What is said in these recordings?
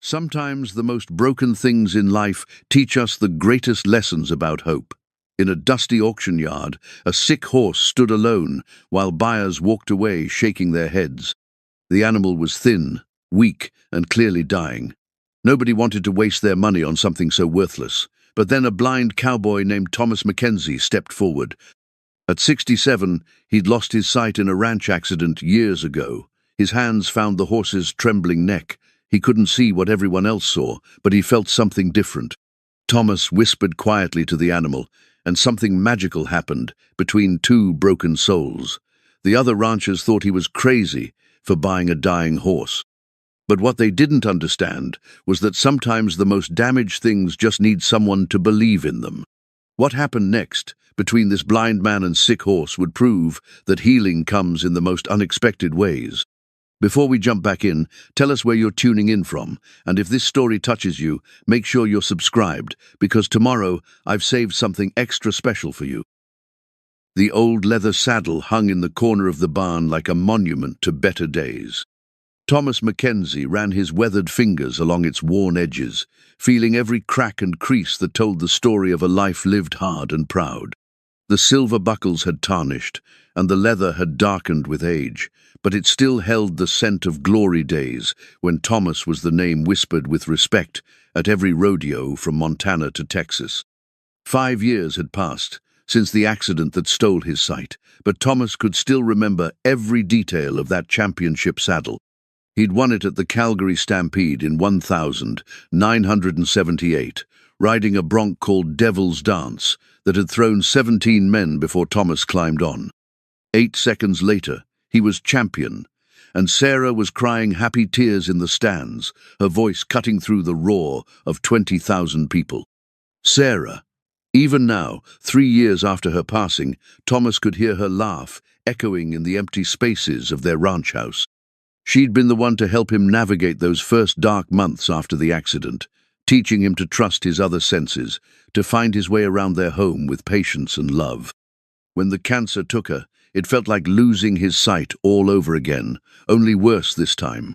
Sometimes the most broken things in life teach us the greatest lessons about hope. In a dusty auction yard, a sick horse stood alone while buyers walked away shaking their heads. The animal was thin, weak, and clearly dying. Nobody wanted to waste their money on something so worthless. But then a blind cowboy named Thomas Mackenzie stepped forward. At 67, he'd lost his sight in a ranch accident years ago. His hands found the horse's trembling neck. He couldn't see what everyone else saw, but he felt something different. Thomas whispered quietly to the animal, and something magical happened between two broken souls. The other ranchers thought he was crazy for buying a dying horse. But what they didn't understand was that sometimes the most damaged things just need someone to believe in them. What happened next between this blind man and sick horse would prove that healing comes in the most unexpected ways. Before we jump back in, tell us where you're tuning in from, and if this story touches you, make sure you're subscribed, because tomorrow I've saved something extra special for you. The old leather saddle hung in the corner of the barn like a monument to better days. Thomas Mackenzie ran his weathered fingers along its worn edges, feeling every crack and crease that told the story of a life lived hard and proud. The silver buckles had tarnished, and the leather had darkened with age, but it still held the scent of glory days when Thomas was the name whispered with respect at every rodeo from Montana to Texas. 5 years had passed since the accident that stole his sight, but Thomas could still remember every detail of that championship saddle. He'd won it at the Calgary Stampede in 1978, riding a bronc called Devil's Dance that had thrown 17 men before Thomas climbed on. 8 seconds later, he was champion, and Sarah was crying happy tears in the stands, her voice cutting through the roar of 20,000 people. Sarah. Even now, 3 years after her passing, Thomas could hear her laugh echoing in the empty spaces of their ranch house. She'd been the one to help him navigate those first dark months after the accident, teaching him to trust his other senses, to find his way around their home with patience and love. When the cancer took her, it felt like losing his sight all over again, only worse this time.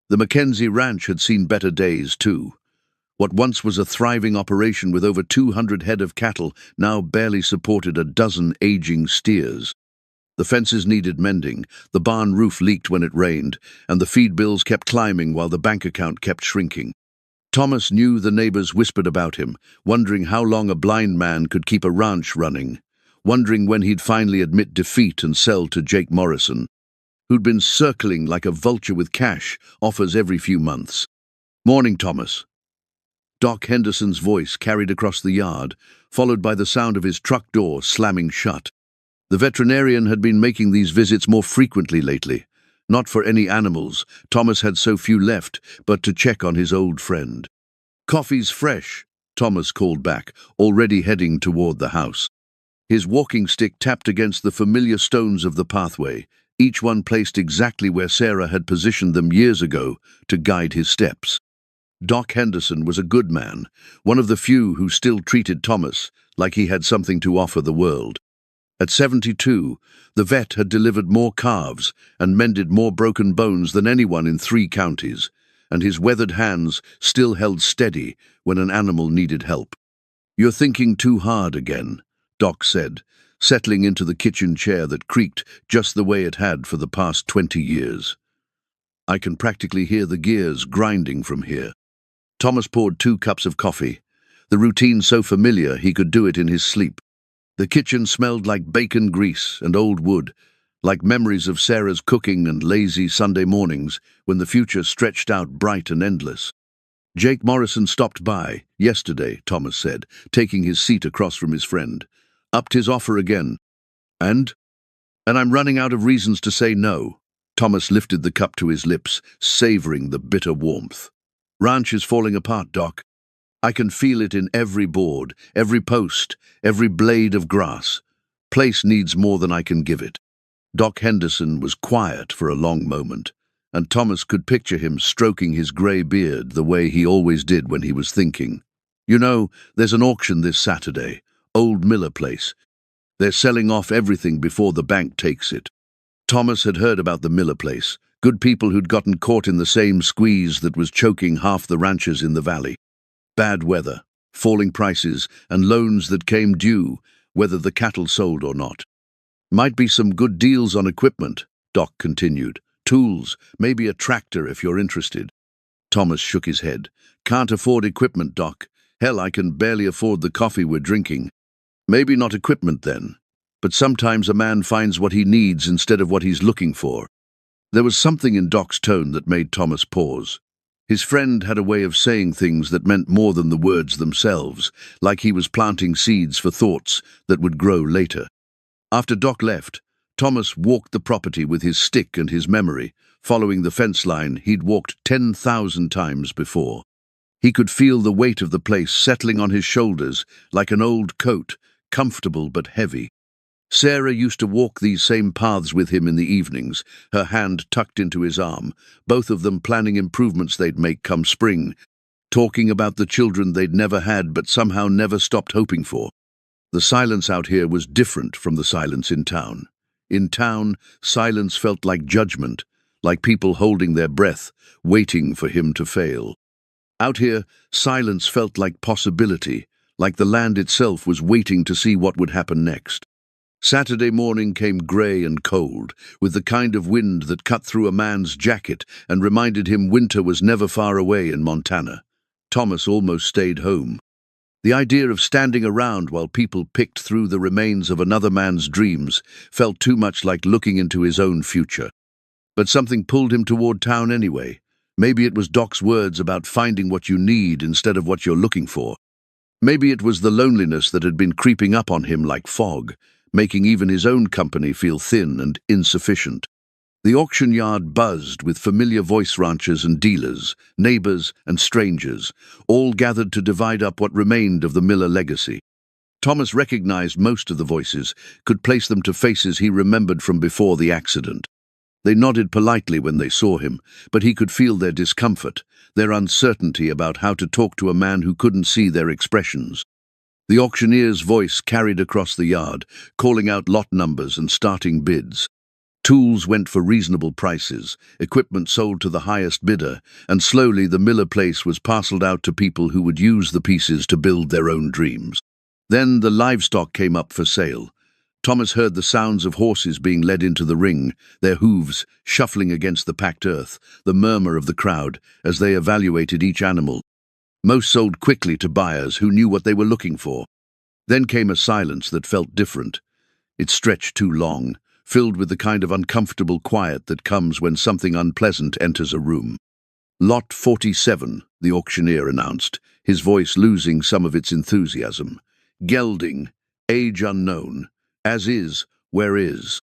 The Mackenzie Ranch had seen better days, too. What once was a thriving operation with over 200 head of cattle now barely supported a dozen aging steers. The fences needed mending, the barn roof leaked when it rained, and the feed bills kept climbing while the bank account kept shrinking. Thomas knew the neighbors whispered about him, wondering how long a blind man could keep a ranch running, wondering when he'd finally admit defeat and sell to Jake Morrison, who'd been circling like a vulture with cash offers every few months. "Morning, Thomas." Doc Henderson's voice carried across the yard, followed by the sound of his truck door slamming shut. The veterinarian had been making these visits more frequently lately. Not for any animals, Thomas had so few left, but to check on his old friend. "Coffee's fresh," Thomas called back, already heading toward the house. His walking stick tapped against the familiar stones of the pathway, each one placed exactly where Sarah had positioned them years ago to guide his steps. Doc Henderson was a good man, one of the few who still treated Thomas like he had something to offer the world. At 72, the vet had delivered more calves and mended more broken bones than anyone in 3 counties, and his weathered hands still held steady when an animal needed help. "You're thinking too hard again," Doc said, settling into the kitchen chair that creaked just the way it had for the past 20 years. "I can practically hear the gears grinding from here." Thomas poured 2 cups of coffee, the routine so familiar he could do it in his sleep. The kitchen smelled like bacon grease and old wood, like memories of Sarah's cooking and lazy Sunday mornings when the future stretched out bright and endless. "Jake Morrison stopped by yesterday," Thomas said, taking his seat across from his friend. "Upped his offer again. And I'm running out of reasons to say no." Thomas lifted the cup to his lips, savoring the bitter warmth. "Ranch is falling apart, Doc. I can feel it in every board, every post, every blade of grass. Place needs more than I can give it." Doc Henderson was quiet for a long moment, and Thomas could picture him stroking his grey beard the way he always did when he was thinking. "You know, there's an auction this Saturday, Old Miller Place. They're selling off everything before the bank takes it." Thomas had heard about the Miller Place, Good people who'd gotten caught in the same squeeze that was choking half the ranchers in the valley. Bad weather, falling prices, and loans that came due, whether the cattle sold or not. Might be some good deals on equipment, Doc continued. Tools, maybe a tractor if you're interested. Thomas shook his head. Can't afford equipment, Doc. Hell, I can barely afford the coffee we're drinking. Maybe not equipment then. But sometimes a man finds what he needs instead of what he's looking for. There was something in Doc's tone that made Thomas pause. His friend had a way of saying things that meant more than the words themselves, like he was planting seeds for thoughts that would grow later. After Doc left, Thomas walked the property with his stick and his memory, following the fence line he'd walked 10,000 times before. He could feel the weight of the place settling on his shoulders like an old coat, comfortable but heavy. Sarah used to walk these same paths with him in the evenings, her hand tucked into his arm, both of them planning improvements they'd make come spring, talking about the children they'd never had but somehow never stopped hoping for. The silence out here was different from the silence in town. In town, silence felt like judgment, like people holding their breath, waiting for him to fail. Out here, silence felt like possibility, like the land itself was waiting to see what would happen next. Saturday morning came grey and cold, with the kind of wind that cut through a man's jacket and reminded him winter was never far away in Montana. Thomas almost stayed home. The idea of standing around while people picked through the remains of another man's dreams felt too much like looking into his own future. But something pulled him toward town anyway. Maybe it was Doc's words about finding what you need instead of what you're looking for. Maybe it was the loneliness that had been creeping up on him like fog, making even his own company feel thin and insufficient. The auction yard buzzed with familiar voice ranchers and dealers, neighbors and strangers, all gathered to divide up what remained of the Miller legacy. Thomas recognized most of the voices, could place them to faces he remembered from before the accident. They nodded politely when they saw him, but he could feel their discomfort, their uncertainty about how to talk to a man who couldn't see their expressions. The auctioneer's voice carried across the yard, calling out lot numbers and starting bids. Tools went for reasonable prices, equipment sold to the highest bidder, and slowly the Miller place was parceled out to people who would use the pieces to build their own dreams. Then the livestock came up for sale. Thomas heard the sounds of horses being led into the ring, their hooves shuffling against the packed earth, the murmur of the crowd as they evaluated each animal. Most sold quickly to buyers who knew what they were looking for. Then came a silence that felt different. It stretched too long, filled with the kind of uncomfortable quiet that comes when something unpleasant enters a room. Lot 47, the auctioneer announced, his voice losing some of its enthusiasm. Gelding, age unknown. As is, where is?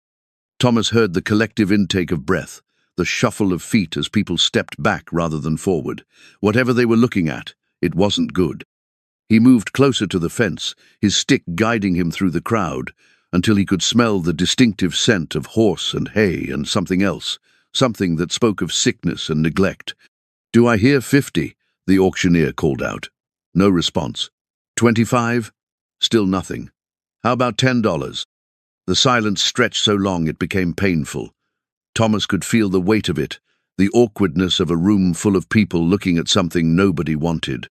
Thomas heard the collective intake of breath, the shuffle of feet as people stepped back rather than forward. Whatever they were looking at, it wasn't good. He moved closer to the fence, his stick guiding him through the crowd, until he could smell the distinctive scent of horse and hay and something else, something that spoke of sickness and neglect. "Do I hear 50?" the auctioneer called out. No response. 25? Still nothing. How about $10? The silence stretched so long it became painful. Thomas could feel the weight of it, the awkwardness of a room full of people looking at something nobody wanted.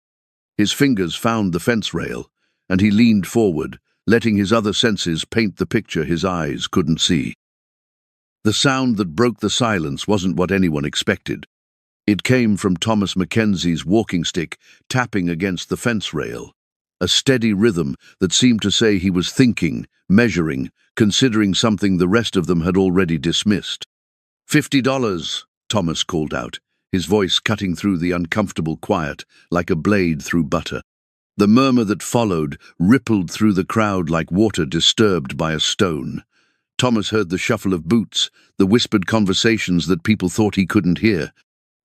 His fingers found the fence rail, and he leaned forward, letting his other senses paint the picture his eyes couldn't see. The sound that broke the silence wasn't what anyone expected. It came from Thomas Mackenzie's walking stick tapping against the fence rail, a steady rhythm that seemed to say he was thinking, measuring, considering something the rest of them had already dismissed. $50, Thomas called out, his voice cutting through the uncomfortable quiet like a blade through butter. The murmur that followed rippled through the crowd like water disturbed by a stone. Thomas heard the shuffle of boots, the whispered conversations that people thought he couldn't hear.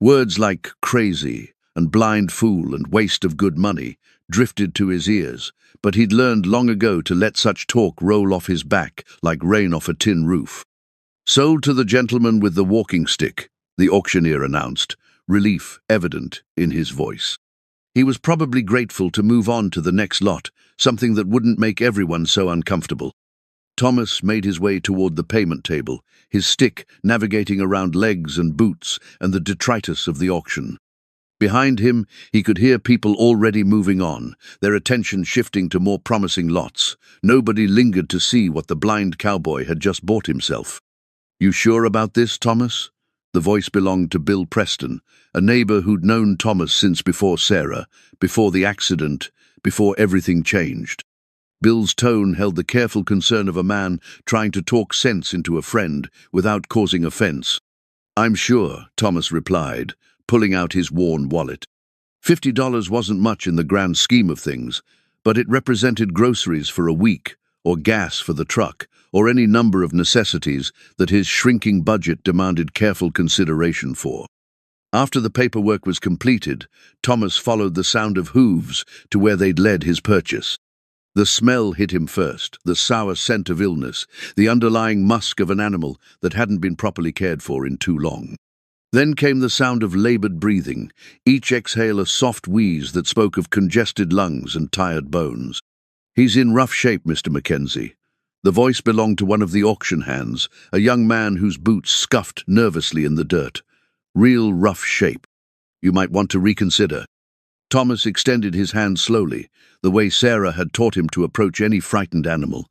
Words like crazy and blind fool and waste of good money drifted to his ears, but he'd learned long ago to let such talk roll off his back like rain off a tin roof. "Sold to the gentleman with the walking stick," the auctioneer announced, relief evident in his voice. He was probably grateful to move on to the next lot, something that wouldn't make everyone so uncomfortable. Thomas made his way toward the payment table, his stick navigating around legs and boots and the detritus of the auction. Behind him, he could hear people already moving on, their attention shifting to more promising lots. Nobody lingered to see what the blind cowboy had just bought himself. "You sure about this, Thomas?" The voice belonged to Bill Preston, a neighbor who'd known Thomas since before Sarah, before the accident, before everything changed. Bill's tone held the careful concern of a man trying to talk sense into a friend without causing offense. "I'm sure," Thomas replied, pulling out his worn wallet. $50 wasn't much in the grand scheme of things, but it represented groceries for a week, or gas for the truck, or any number of necessities that his shrinking budget demanded careful consideration for. After the paperwork was completed, Thomas followed the sound of hooves to where they'd led his purchase. The smell hit him first, the sour scent of illness, the underlying musk of an animal that hadn't been properly cared for in too long. Then came the sound of labored breathing, each exhale a soft wheeze that spoke of congested lungs and tired bones. "He's in rough shape, Mr. Mackenzie." The voice belonged to one of the auction hands, a young man whose boots scuffed nervously in the dirt. "Real rough shape. You might want to reconsider." Thomas extended his hand slowly, the way Sarah had taught him to approach any frightened animal.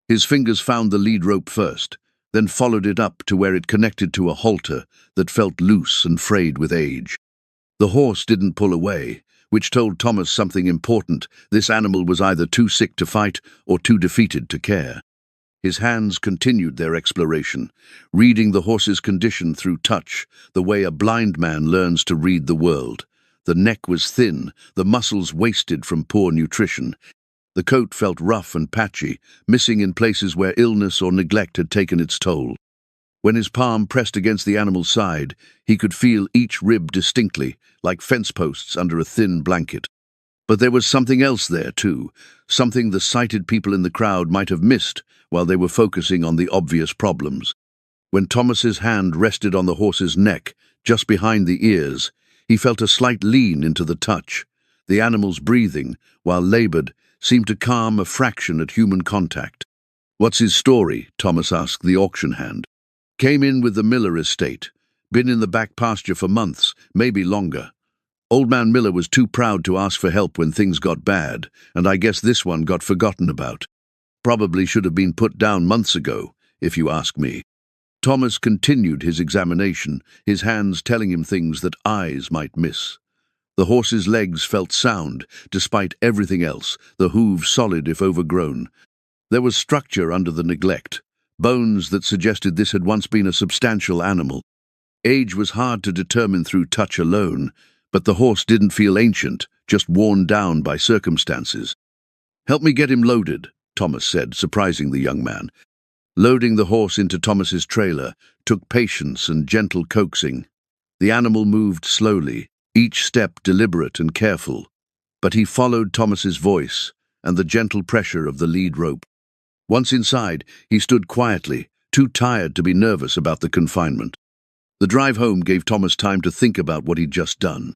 His fingers found the lead rope first, then followed it up to where it connected to a halter that felt loose and frayed with age. The horse didn't pull away, which told Thomas something important. This animal was either too sick to fight or too defeated to care. His hands continued their exploration, reading the horse's condition through touch, the way a blind man learns to read the world. The neck was thin, the muscles wasted from poor nutrition. The coat felt rough and patchy, missing in places where illness or neglect had taken its toll. When his palm pressed against the animal's side, he could feel each rib distinctly, like fence posts under a thin blanket. But there was something else there, too, something the sighted people in the crowd might have missed while they were focusing on the obvious problems. When Thomas's hand rested on the horse's neck, just behind the ears, he felt a slight lean into the touch. The animal's breathing, while labored, seemed to calm a fraction at human contact. "What's his story?" Thomas asked the auction hand. "Came in with the Miller estate. Been in the back pasture for months, maybe longer. Old man Miller was too proud to ask for help when things got bad, and I guess this one got forgotten about. Probably should have been put down months ago, if you ask me." Thomas continued his examination, his hands telling him things that eyes might miss. The horse's legs felt sound, despite everything else, the hooves solid if overgrown. There was structure under the neglect, bones that suggested this had once been a substantial animal. Age was hard to determine through touch alone, but the horse didn't feel ancient, just worn down by circumstances. "Help me get him loaded," Thomas said, surprising the young man. Loading the horse into Thomas's trailer took patience and gentle coaxing. The animal moved slowly, each step deliberate and careful, but he followed Thomas's voice and the gentle pressure of the lead rope. Once inside, he stood quietly, too tired to be nervous about the confinement. The drive home gave Thomas time to think about what he'd just done.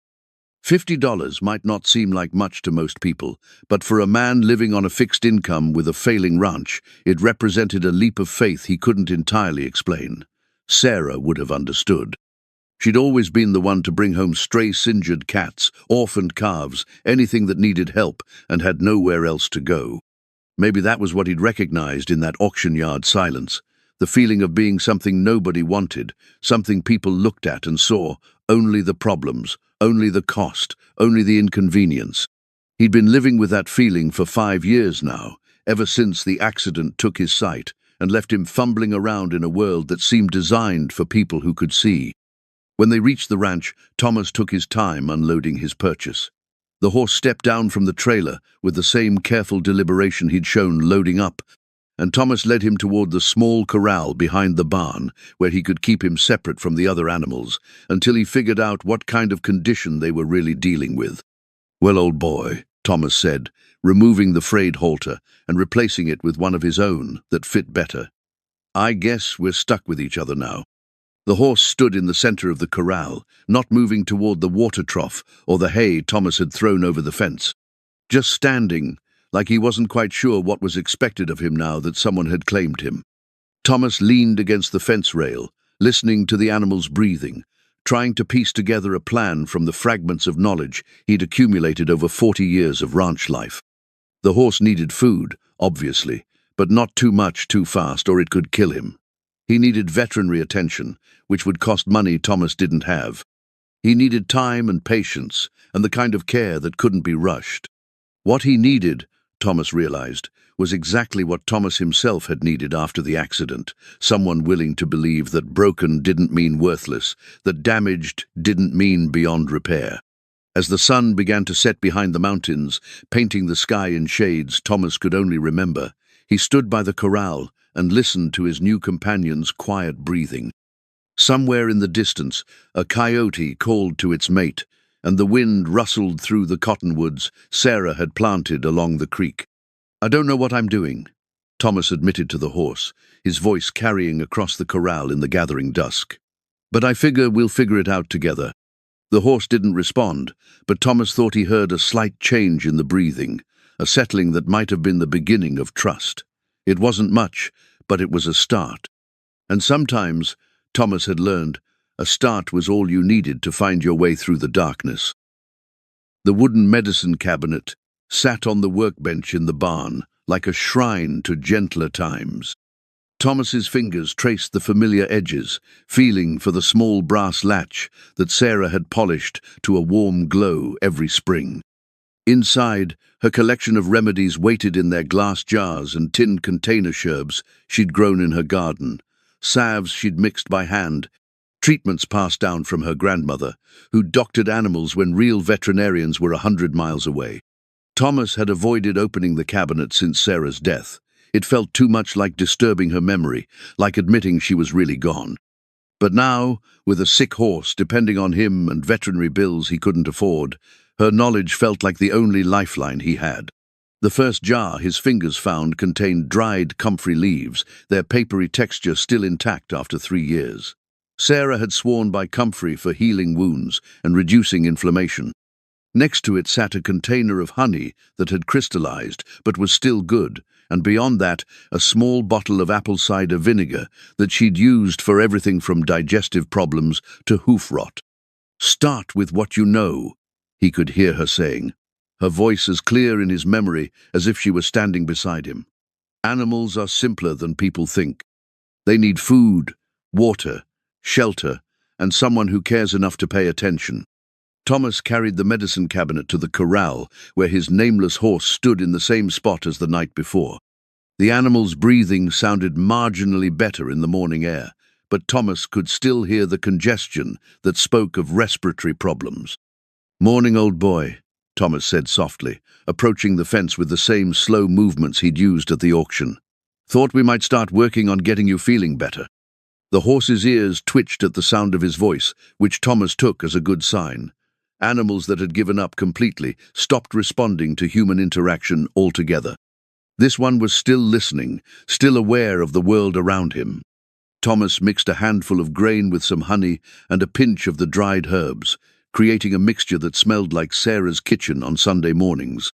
$50 might not seem like much to most people, but for a man living on a fixed income with a failing ranch, it represented a leap of faith he couldn't entirely explain. Sarah would have understood. She'd always been the one to bring home stray singered cats, orphaned calves, anything that needed help and had nowhere else to go. Maybe that was what he'd recognized in that auction yard silence, the feeling of being something nobody wanted, something people looked at and saw only the problems, only the cost, only the inconvenience. He'd been living with that feeling for 5 years now, ever since the accident took his sight and left him fumbling around in a world that seemed designed for people who could see. When they reached the ranch, Thomas took his time unloading his purchase. The horse stepped down from the trailer with the same careful deliberation he'd shown loading up, and Thomas led him toward the small corral behind the barn, where he could keep him separate from the other animals, until he figured out what kind of condition they were really dealing with. "Well, old boy," Thomas said, removing the frayed halter and replacing it with one of his own that fit better. "I guess we're stuck with each other now." The horse stood in the center of the corral, not moving toward the water trough or the hay Thomas had thrown over the fence. Just standing, like he wasn't quite sure what was expected of him now that someone had claimed him. Thomas leaned against the fence rail, listening to the animal's breathing, trying to piece together a plan from the fragments of knowledge he'd accumulated over 40 years of ranch life. The horse needed food, obviously, but not too much too fast or it could kill him. He needed veterinary attention, which would cost money Thomas didn't have. He needed time and patience, and the kind of care that couldn't be rushed. What he needed, Thomas realized, was exactly what Thomas himself had needed after the accident, someone willing to believe that broken didn't mean worthless, that damaged didn't mean beyond repair. As the sun began to set behind the mountains, painting the sky in shades Thomas could only remember, he stood by the corral and listened to his new companion's quiet breathing. Somewhere in the distance, a coyote called to its mate, and the wind rustled through the cottonwoods Sarah had planted along the creek. "I don't know what I'm doing," Thomas admitted to the horse, his voice carrying across the corral in the gathering dusk. "But I figure we'll figure it out together." The horse didn't respond, but Thomas thought he heard a slight change in the breathing, a settling that might have been the beginning of trust. It wasn't much, but it was a start. And sometimes, Thomas had learned, a start was all you needed to find your way through the darkness. The wooden medicine cabinet sat on the workbench in the barn, like a shrine to gentler times. Thomas's fingers traced the familiar edges, feeling for the small brass latch that Sarah had polished to a warm glow every spring. Inside, her collection of remedies waited in their glass jars and tin container sherbs she'd grown in her garden, salves she'd mixed by hand, treatments passed down from her grandmother, who doctored animals when real veterinarians were 100 miles away. Thomas had avoided opening the cabinet since Sarah's death. It felt too much like disturbing her memory, like admitting she was really gone. But now, with a sick horse depending on him and veterinary bills he couldn't afford, her knowledge felt like the only lifeline he had. The first jar his fingers found contained dried comfrey leaves, their papery texture still intact after 3 years. Sarah had sworn by comfrey for healing wounds and reducing inflammation. Next to it sat a container of honey that had crystallized but was still good, and beyond that, a small bottle of apple cider vinegar that she'd used for everything from digestive problems to hoof rot. "Start with what you know," he could hear her saying, her voice as clear in his memory as if she were standing beside him. "Animals are simpler than people think. They need food, water, shelter, and someone who cares enough to pay attention." Thomas carried the medicine cabinet to the corral, where his nameless horse stood in the same spot as the night before. The animal's breathing sounded marginally better in the morning air, but Thomas could still hear the congestion that spoke of respiratory problems. "Morning, old boy," Thomas said softly, approaching the fence with the same slow movements he'd used at the auction. "Thought we might start working on getting you feeling better." The horse's ears twitched at the sound of his voice, which Thomas took as a good sign. Animals that had given up completely stopped responding to human interaction altogether. This one was still listening, still aware of the world around him. Thomas mixed a handful of grain with some honey and a pinch of the dried herbs, creating a mixture that smelled like Sarah's kitchen on Sunday mornings.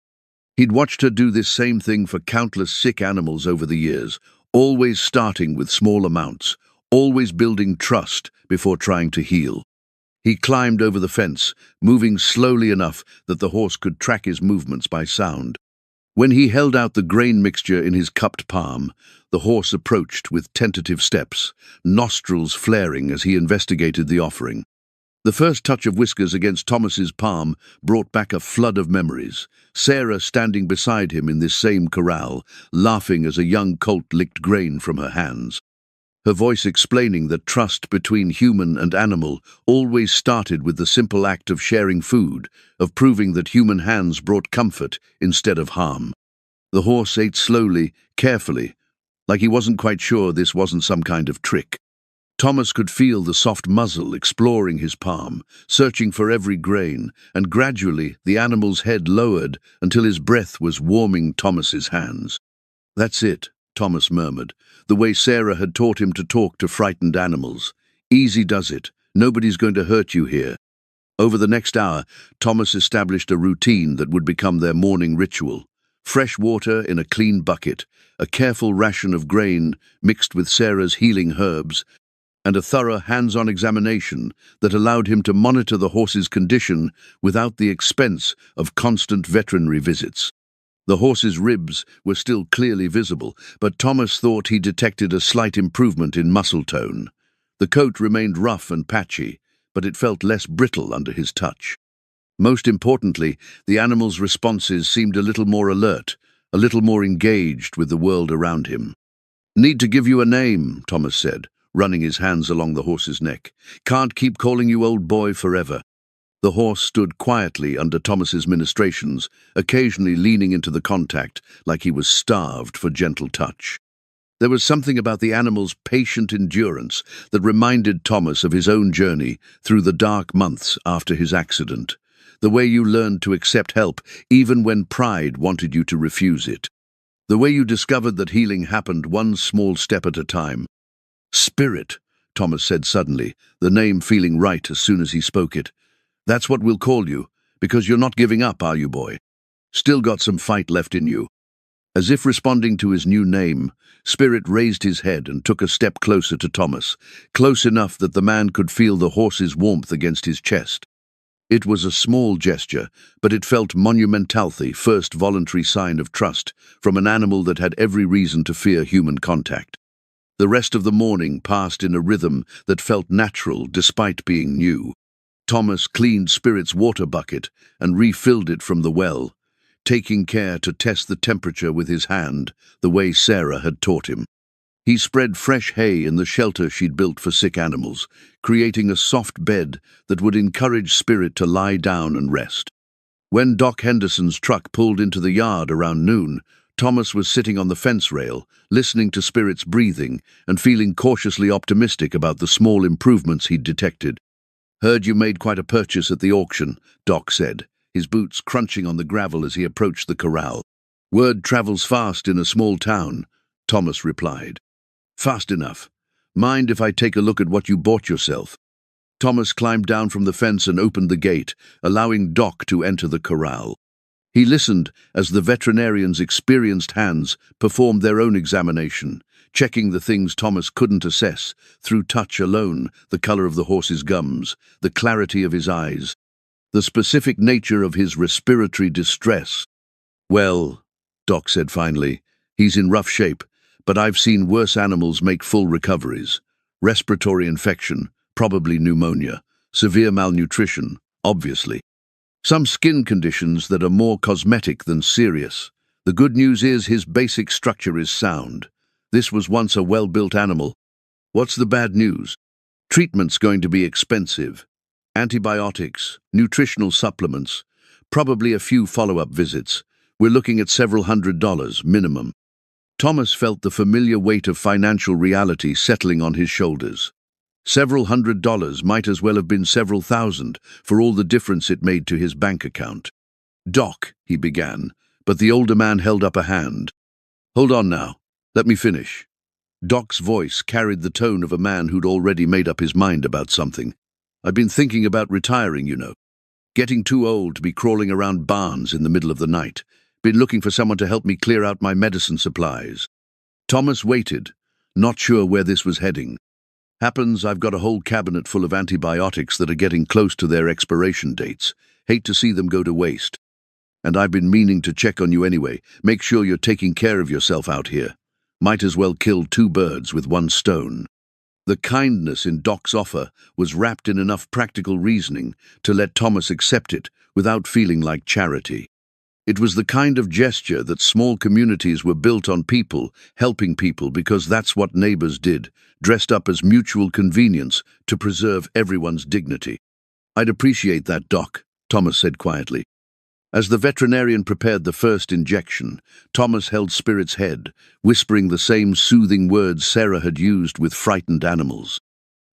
He'd watched her do this same thing for countless sick animals over the years, always starting with small amounts, always building trust before trying to heal. He climbed over the fence, moving slowly enough that the horse could track his movements by sound. When he held out the grain mixture in his cupped palm, the horse approached with tentative steps, nostrils flaring as he investigated the offering. The first touch of whiskers against Thomas's palm brought back a flood of memories. Sarah standing beside him in this same corral, laughing as a young colt licked grain from her hands. Her voice explaining that trust between human and animal always started with the simple act of sharing food, of proving that human hands brought comfort instead of harm. The horse ate slowly, carefully, like he wasn't quite sure this wasn't some kind of trick. Thomas could feel the soft muzzle exploring his palm, searching for every grain, and gradually the animal's head lowered until his breath was warming Thomas's hands. "That's it," Thomas murmured, the way Sarah had taught him to talk to frightened animals. "Easy does it. Nobody's going to hurt you here." Over the next hour, Thomas established a routine that would become their morning ritual. fresh water in a clean bucket, a careful ration of grain mixed with Sarah's healing herbs, and a thorough hands-on examination that allowed him to monitor the horse's condition without the expense of constant veterinary visits. The horse's ribs were still clearly visible, but Thomas thought he detected a slight improvement in muscle tone. The coat remained rough and patchy, but it felt less brittle under his touch. Most importantly, the animal's responses seemed a little more alert, a little more engaged with the world around him. "Need to give you a name," Thomas said, running his hands along the horse's neck. "Can't keep calling you old boy forever." The horse stood quietly under Thomas's ministrations, occasionally leaning into the contact like he was starved for gentle touch. There was something about the animal's patient endurance that reminded Thomas of his own journey through the dark months after his accident, the way you learned to accept help even when pride wanted you to refuse it, the way you discovered that healing happened one small step at a time. "Spirit," Thomas said suddenly, the name feeling right as soon as he spoke it. "That's what we'll call you, because you're not giving up, are you, boy? Still got some fight left in you." As if responding to his new name, Spirit raised his head and took a step closer to Thomas, close enough that the man could feel the horse's warmth against his chest. It was a small gesture, but it felt monumental, the first voluntary sign of trust from an animal that had every reason to fear human contact. The rest of the morning passed in a rhythm that felt natural despite being new. Thomas cleaned Spirit's water bucket and refilled it from the well, taking care to test the temperature with his hand, the way Sarah had taught him. He spread fresh hay in the shelter she'd built for sick animals, creating a soft bed that would encourage Spirit to lie down and rest. When Doc Henderson's truck pulled into the yard around noon, Thomas was sitting on the fence rail, listening to Spirit's breathing and feeling cautiously optimistic about the small improvements he'd detected. "Heard you made quite a purchase at the auction," Doc said, his boots crunching on the gravel as he approached the corral. "Word travels fast in a small town," Thomas replied. "Fast enough. Mind if I take a look at what you bought yourself?" Thomas climbed down from the fence and opened the gate, allowing Doc to enter the corral. He listened as the veterinarian's experienced hands performed their own examination, checking the things Thomas couldn't assess through touch alone: the color of the horse's gums, the clarity of his eyes, the specific nature of his respiratory distress. "Well," Doc said finally, "he's in rough shape, but I've seen worse animals make full recoveries. Respiratory infection, probably pneumonia, severe malnutrition, obviously. Some skin conditions that are more cosmetic than serious. The good news is his basic structure is sound. This was once a well-built animal. What's the bad news? Treatment's going to be expensive. Antibiotics, nutritional supplements, probably a few follow-up visits. We're looking at several $100s minimum." Thomas felt the familiar weight of financial reality settling on his shoulders. Several $100s might as well have been several thousand, for all the difference it made to his bank account. "Doc," he began, but the older man held up a hand. "Hold on now. Let me finish." Doc's voice carried the tone of a man who'd already made up his mind about something. "I've been thinking about retiring, you know. Getting too old to be crawling around barns in the middle of the night. Been looking for someone to help me clear out my medicine supplies." Thomas waited, not sure where this was heading. "Happens I've got a whole cabinet full of antibiotics that are getting close to their expiration dates. Hate to see them go to waste. And I've been meaning to check on you anyway. Make sure you're taking care of yourself out here. Might as well kill two birds with one stone." The kindness in Doc's offer was wrapped in enough practical reasoning to let Thomas accept it without feeling like charity. It was the kind of gesture that small communities were built on: people helping people because that's what neighbors did, dressed up as mutual convenience to preserve everyone's dignity. "I'd appreciate that, Doc," Thomas said quietly. As the veterinarian prepared the first injection, Thomas held Spirit's head, whispering the same soothing words Sarah had used with frightened animals.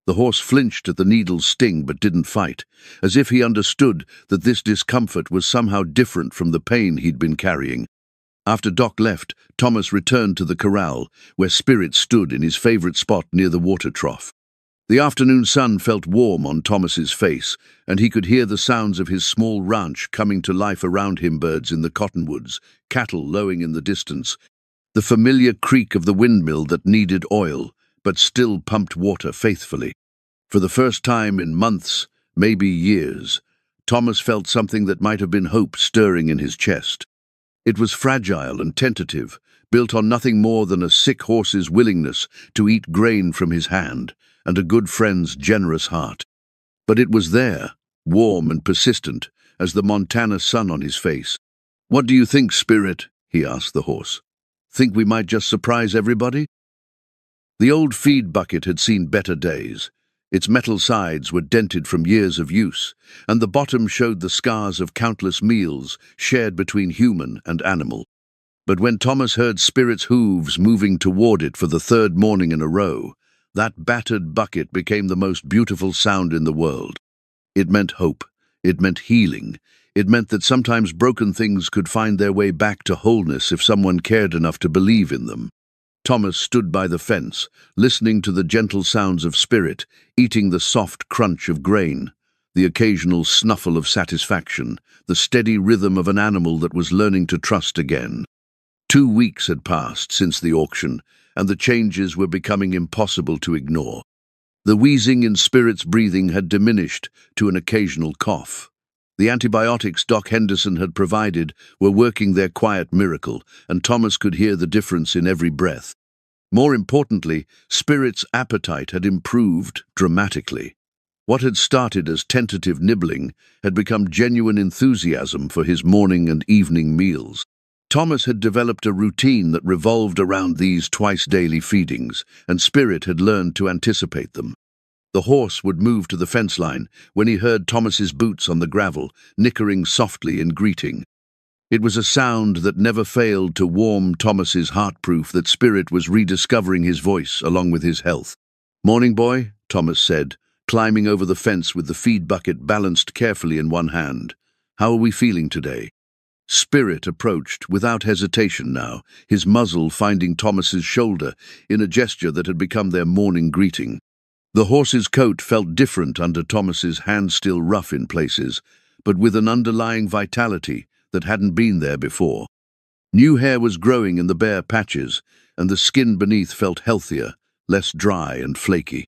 The horse flinched at the needle's sting but didn't fight, as if he understood that this discomfort was somehow different from the pain he'd been carrying. After Doc left, Thomas returned to the corral, where Spirit stood in his favorite spot near the water trough. The afternoon sun felt warm on Thomas's face, and he could hear the sounds of his small ranch coming to life around him, birds in the cottonwoods, cattle lowing in the distance, the familiar creak of the windmill that needed oil, but still pumped water faithfully. For the first time in months, maybe years, Thomas felt something that might have been hope stirring in his chest. It was fragile and tentative, built on nothing more than a sick horse's willingness to eat grain from his hand and a good friend's generous heart. But it was there, warm and persistent, as the Montana sun on his face. "What do you think, Spirit?" he asked the horse. "Think we might just surprise everybody?" The old feed bucket had seen better days. Its metal sides were dented from years of use, and the bottom showed the scars of countless meals shared between human and animal. But when Thomas heard Spirit's hooves moving toward it for the third morning in a row, that battered bucket became the most beautiful sound in the world. It meant hope. It meant healing. It meant that sometimes broken things could find their way back to wholeness if someone cared enough to believe in them. Thomas stood by the fence, listening to the gentle sounds of Spirit, eating the soft crunch of grain, the occasional snuffle of satisfaction, the steady rhythm of an animal that was learning to trust again. 2 weeks had passed since the auction, and the changes were becoming impossible to ignore. The wheezing in Spirit's breathing had diminished to an occasional cough. The antibiotics Doc Henderson had provided were working their quiet miracle, and Thomas could hear the difference in every breath. More importantly, Spirit's appetite had improved dramatically. What had started as tentative nibbling had become genuine enthusiasm for his morning and evening meals. Thomas had developed a routine that revolved around these twice-daily feedings, and Spirit had learned to anticipate them. The horse would move to the fence line when he heard Thomas's boots on the gravel, nickering softly in greeting. It was a sound that never failed to warm Thomas's heart, proof that Spirit was rediscovering his voice along with his health. "Morning, boy," Thomas said, climbing over the fence with the feed bucket balanced carefully in one hand. "How are we feeling today?" Spirit approached without hesitation now, his muzzle finding Thomas's shoulder in a gesture that had become their morning greeting. The horse's coat felt different under Thomas's hand, still rough in places, but with an underlying vitality that hadn't been there before. New hair was growing in the bare patches, and the skin beneath felt healthier, less dry and flaky.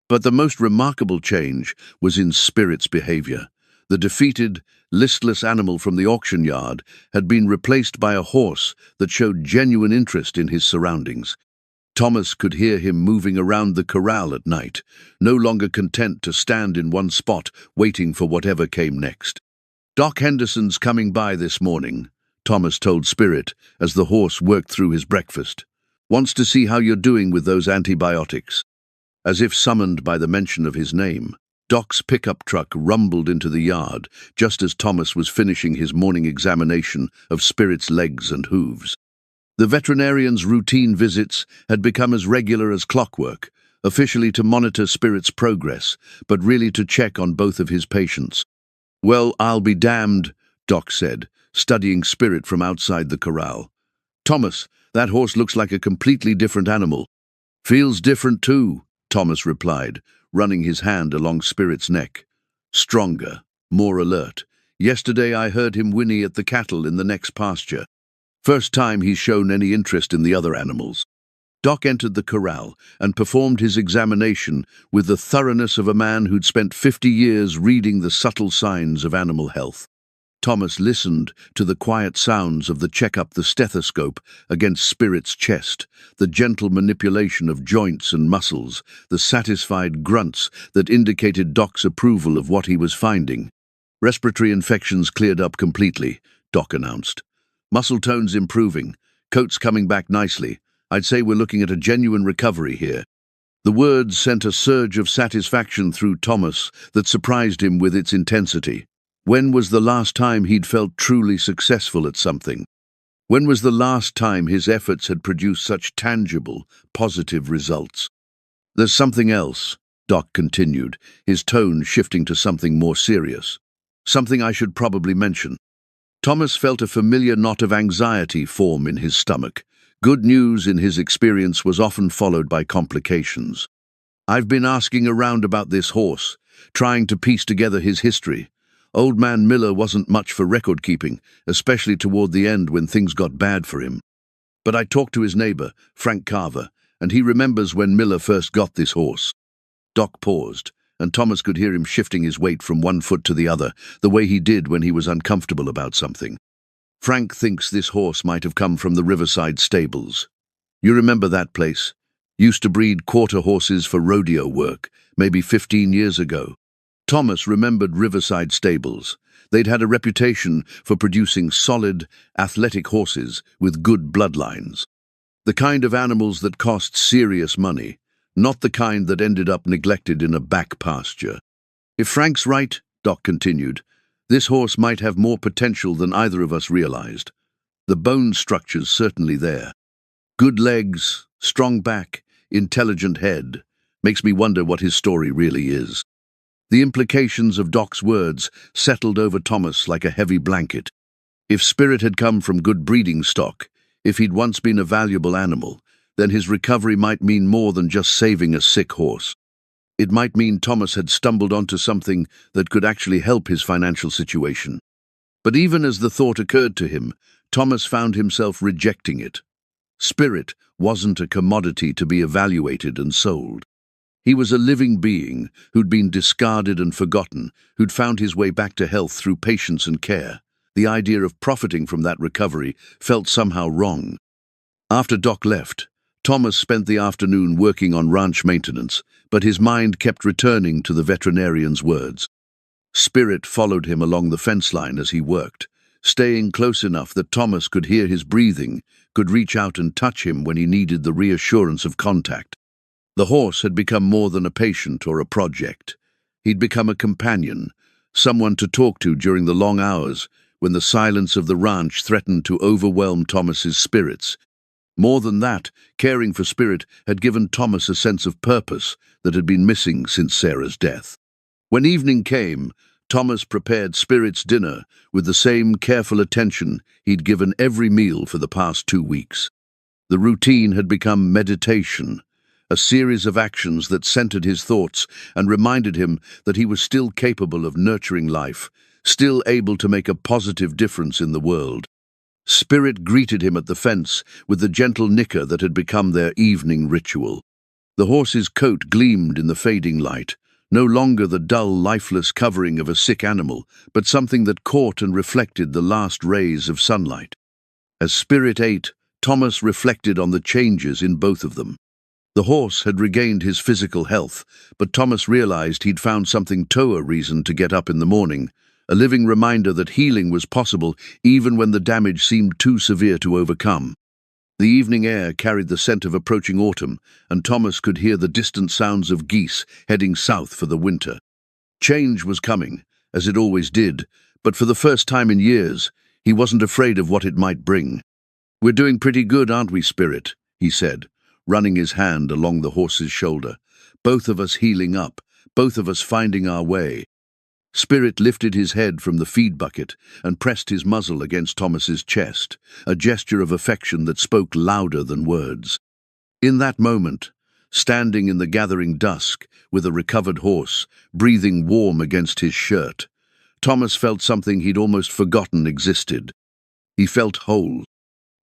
But the most remarkable change was in Spirit's behavior. The defeated, listless animal from the auction yard had been replaced by a horse that showed genuine interest in his surroundings. Thomas could hear him moving around the corral at night, no longer content to stand in one spot, waiting for whatever came next. "Doc Henderson's coming by this morning," Thomas told Spirit as the horse worked through his breakfast. "Wants to see how you're doing with those antibiotics." As if summoned by the mention of his name, Doc's pickup truck rumbled into the yard just as Thomas was finishing his morning examination of Spirit's legs and hooves. The veterinarian's routine visits had become as regular as clockwork, officially to monitor Spirit's progress, but really to check on both of his patients. "Well, I'll be damned," Doc said, studying Spirit from outside the corral. "Thomas, that horse looks like a completely different animal." "Feels different too," Thomas replied, running his hand along Spirit's neck. "Stronger, more alert. Yesterday I heard him whinny at the cattle in the next pasture. First time he's shown any interest in the other animals." Doc entered the corral and performed his examination with the thoroughness of a man who'd spent 50 years reading the subtle signs of animal health. Thomas listened to the quiet sounds of the checkup, the stethoscope against Spirit's chest, the gentle manipulation of joints and muscles, the satisfied grunts that indicated Doc's approval of what he was finding. "Respiratory infections cleared up completely," Doc announced. "Muscle tone's improving, coat's coming back nicely. I'd say we're looking at a genuine recovery here." The words sent a surge of satisfaction through Thomas that surprised him with its intensity. When was the last time he'd felt truly successful at something? When was the last time his efforts had produced such tangible, positive results? "There's something else," Doc continued, his tone shifting to something more serious. "Something I should probably mention." Thomas felt a familiar knot of anxiety form in his stomach. Good news in his experience was often followed by complications. I've been asking around about this horse, trying to piece together his history. Old man Miller wasn't much for record-keeping, especially toward the end when things got bad for him. But I talked to his neighbor, Frank Carver, and he remembers when Miller first got this horse. Doc paused, and Thomas could hear him shifting his weight from one foot to the other, the way he did when he was uncomfortable about something. Frank thinks this horse might have come from the Riverside stables. You remember that place? Used to breed quarter horses for rodeo work, maybe 15 years ago. Thomas remembered Riverside stables. They'd had a reputation for producing solid, athletic horses with good bloodlines. The kind of animals that cost serious money, not the kind that ended up neglected in a back pasture. If Frank's right, Doc continued, this horse might have more potential than either of us realized. The bone structure's certainly there. Good legs, strong back, intelligent head. Makes me wonder what his story really is. The implications of Doc's words settled over Thomas like a heavy blanket. If Spirit had come from good breeding stock, if he'd once been a valuable animal, then his recovery might mean more than just saving a sick horse. It might mean Thomas had stumbled onto something that could actually help his financial situation. But even as the thought occurred to him, Thomas found himself rejecting it. Spirit wasn't a commodity to be evaluated and sold. He was a living being who'd been discarded and forgotten, who'd found his way back to health through patience and care. The idea of profiting from that recovery felt somehow wrong. After Doc left, Thomas spent the afternoon working on ranch maintenance, but his mind kept returning to the veterinarian's words. Spirit followed him along the fence line as he worked, staying close enough that Thomas could hear his breathing, could reach out and touch him when he needed the reassurance of contact. The horse had become more than a patient or a project. He'd become a companion, someone to talk to during the long hours when the silence of the ranch threatened to overwhelm Thomas's spirits. More than that, caring for Spirit had given Thomas a sense of purpose that had been missing since Sarah's death. When evening came, Thomas prepared Spirit's dinner with the same careful attention he'd given every meal for the past 2 weeks. The routine had become meditation, a series of actions that centered his thoughts and reminded him that he was still capable of nurturing life, still able to make a positive difference in the world. Spirit greeted him at the fence with the gentle nicker that had become their evening ritual. The horse's coat gleamed in the fading light, no longer the dull, lifeless covering of a sick animal, but something that caught and reflected the last rays of sunlight. As Spirit ate, Thomas reflected on the changes in both of them. The horse had regained his physical health, but Thomas realized he'd found something a reason to get up in the morning, a living reminder that healing was possible even when the damage seemed too severe to overcome. The evening air carried the scent of approaching autumn, and Thomas could hear the distant sounds of geese heading south for the winter. Change was coming, as it always did, but for the first time in years, he wasn't afraid of what it might bring. "We're doing pretty good, aren't we, Spirit?" he said, running his hand along the horse's shoulder. "Both of us healing up, both of us finding our way." Spirit lifted his head from the feed bucket and pressed his muzzle against Thomas's chest, a gesture of affection that spoke louder than words. In that moment, standing in the gathering dusk with a recovered horse, breathing warm against his shirt, Thomas felt something he'd almost forgotten existed. He felt whole.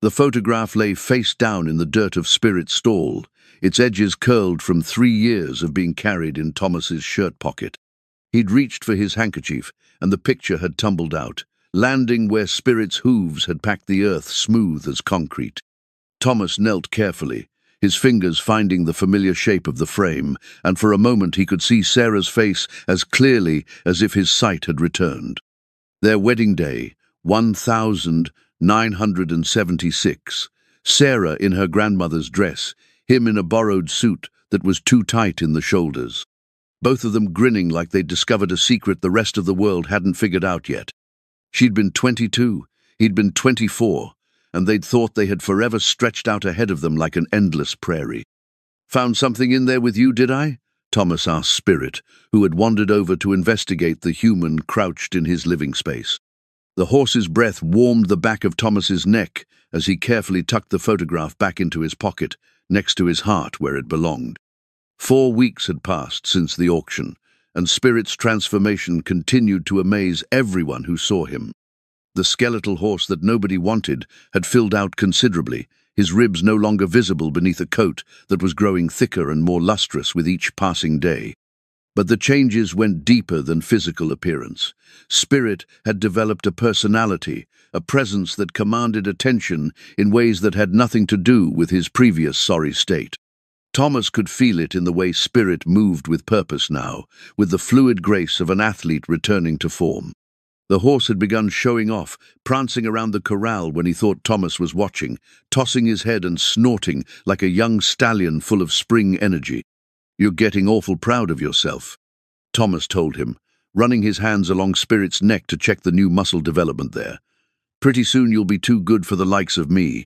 The photograph lay face down in the dirt of Spirit's stall, its edges curled from 3 years of being carried in Thomas's shirt pocket. He'd reached for his handkerchief, and the picture had tumbled out, landing where Spirit's hooves had packed the earth smooth as concrete. Thomas knelt carefully, his fingers finding the familiar shape of the frame, and for a moment he could see Sarah's face as clearly as if his sight had returned. Their wedding day, 1976, Sarah in her grandmother's dress, him in a borrowed suit that was too tight in the shoulders. Both of them grinning like they'd discovered a secret the rest of the world hadn't figured out yet. She'd been 22, he'd been 24, and they'd thought they had forever stretched out ahead of them like an endless prairie. "Found something in there with you, did I?" Thomas asked Spirit, who had wandered over to investigate the human crouched in his living space. The horse's breath warmed the back of Thomas's neck as he carefully tucked the photograph back into his pocket, next to his heart where it belonged. 4 weeks had passed since the auction, and Spirit's transformation continued to amaze everyone who saw him. The skeletal horse that nobody wanted had filled out considerably, his ribs no longer visible beneath a coat that was growing thicker and more lustrous with each passing day. But the changes went deeper than physical appearance. Spirit had developed a personality, a presence that commanded attention in ways that had nothing to do with his previous sorry state. Thomas could feel it in the way Spirit moved with purpose now, with the fluid grace of an athlete returning to form. The horse had begun showing off, prancing around the corral when he thought Thomas was watching, tossing his head and snorting like a young stallion full of spring energy. "You're getting awful proud of yourself," Thomas told him, running his hands along Spirit's neck to check the new muscle development there. "Pretty soon you'll be too good for the likes of me."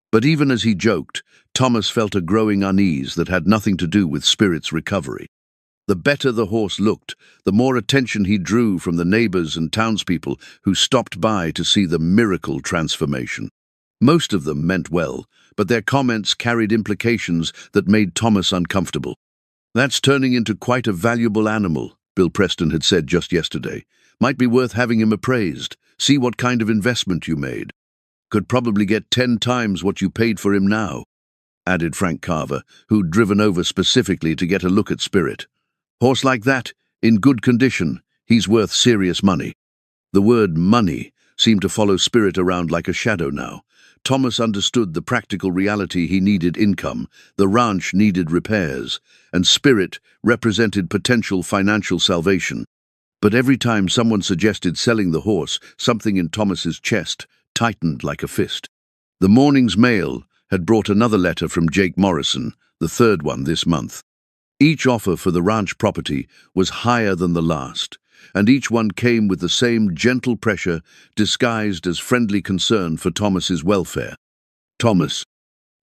But even as he joked, Thomas felt a growing unease that had nothing to do with Spirit's recovery. The better the horse looked, the more attention he drew from the neighbors and townspeople who stopped by to see the miracle transformation. Most of them meant well, but their comments carried implications that made Thomas uncomfortable. "That's turning into quite a valuable animal," Bill Preston had said just yesterday. "Might be worth having him appraised. See what kind of investment you made. Could probably get 10 times what you paid for him now," added Frank Carver, who'd driven over specifically to get a look at Spirit. "Horse like that, in good condition, he's worth serious money." The word money seemed to follow Spirit around like a shadow now. Thomas understood the practical reality. He needed income, the ranch needed repairs, and Spirit represented potential financial salvation. But every time someone suggested selling the horse, something in Thomas's chest tightened like a fist. The morning's mail had brought another letter from Jake Morrison, the third one this month. Each offer for the ranch property was higher than the last, and each one came with the same gentle pressure disguised as friendly concern for Thomas's welfare. "Thomas,"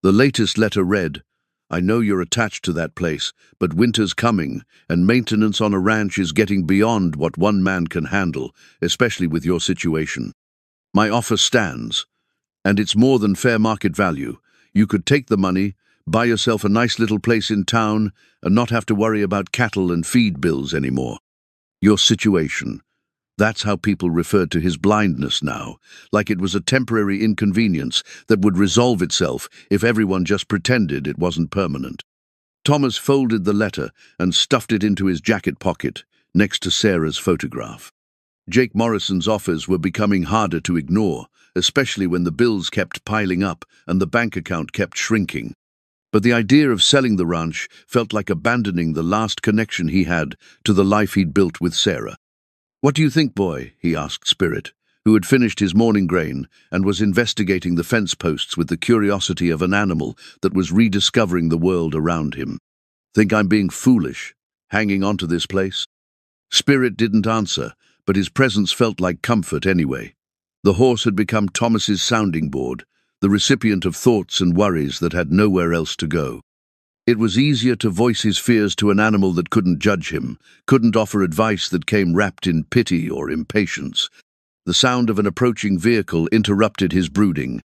the latest letter read, "I know you're attached to that place, but winter's coming, and maintenance on a ranch is getting beyond what one man can handle, especially with your situation. My offer stands, and it's more than fair market value. You could take the money, buy yourself a nice little place in town, and not have to worry about cattle and feed bills anymore. Your situation." That's how people referred to his blindness now, like it was a temporary inconvenience that would resolve itself if everyone just pretended it wasn't permanent. Thomas folded the letter and stuffed it into his jacket pocket, next to Sarah's photograph. Jake Morrison's offers were becoming harder to ignore, especially when the bills kept piling up and the bank account kept shrinking. But the idea of selling the ranch felt like abandoning the last connection he had to the life he'd built with Sarah. "What do you think, boy?" he asked Spirit, who had finished his morning grain and was investigating the fence posts with the curiosity of an animal that was rediscovering the world around him. "Think I'm being foolish, hanging on to this place?" Spirit didn't answer, but his presence felt like comfort anyway. The horse had become Thomas's sounding board, the recipient of thoughts and worries that had nowhere else to go. It was easier to voice his fears to an animal that couldn't judge him, couldn't offer advice that came wrapped in pity or impatience. The sound of an approaching vehicle interrupted his brooding.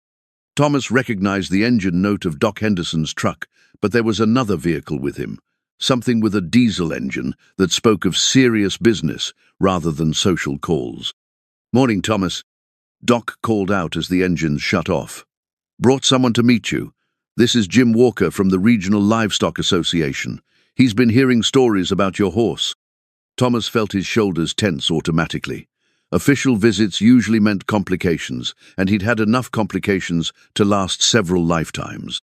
Thomas recognized the engine note of Doc Henderson's truck, but there was another vehicle with him, something with a diesel engine that spoke of serious business rather than social calls. "Morning, Thomas," Doc called out as the engines shut off. "Brought someone to meet you. This is Jim Walker from the Regional Livestock Association. He's been hearing stories about your horse." Thomas felt his shoulders tense automatically. Official visits usually meant complications, and he'd had enough complications to last several lifetimes.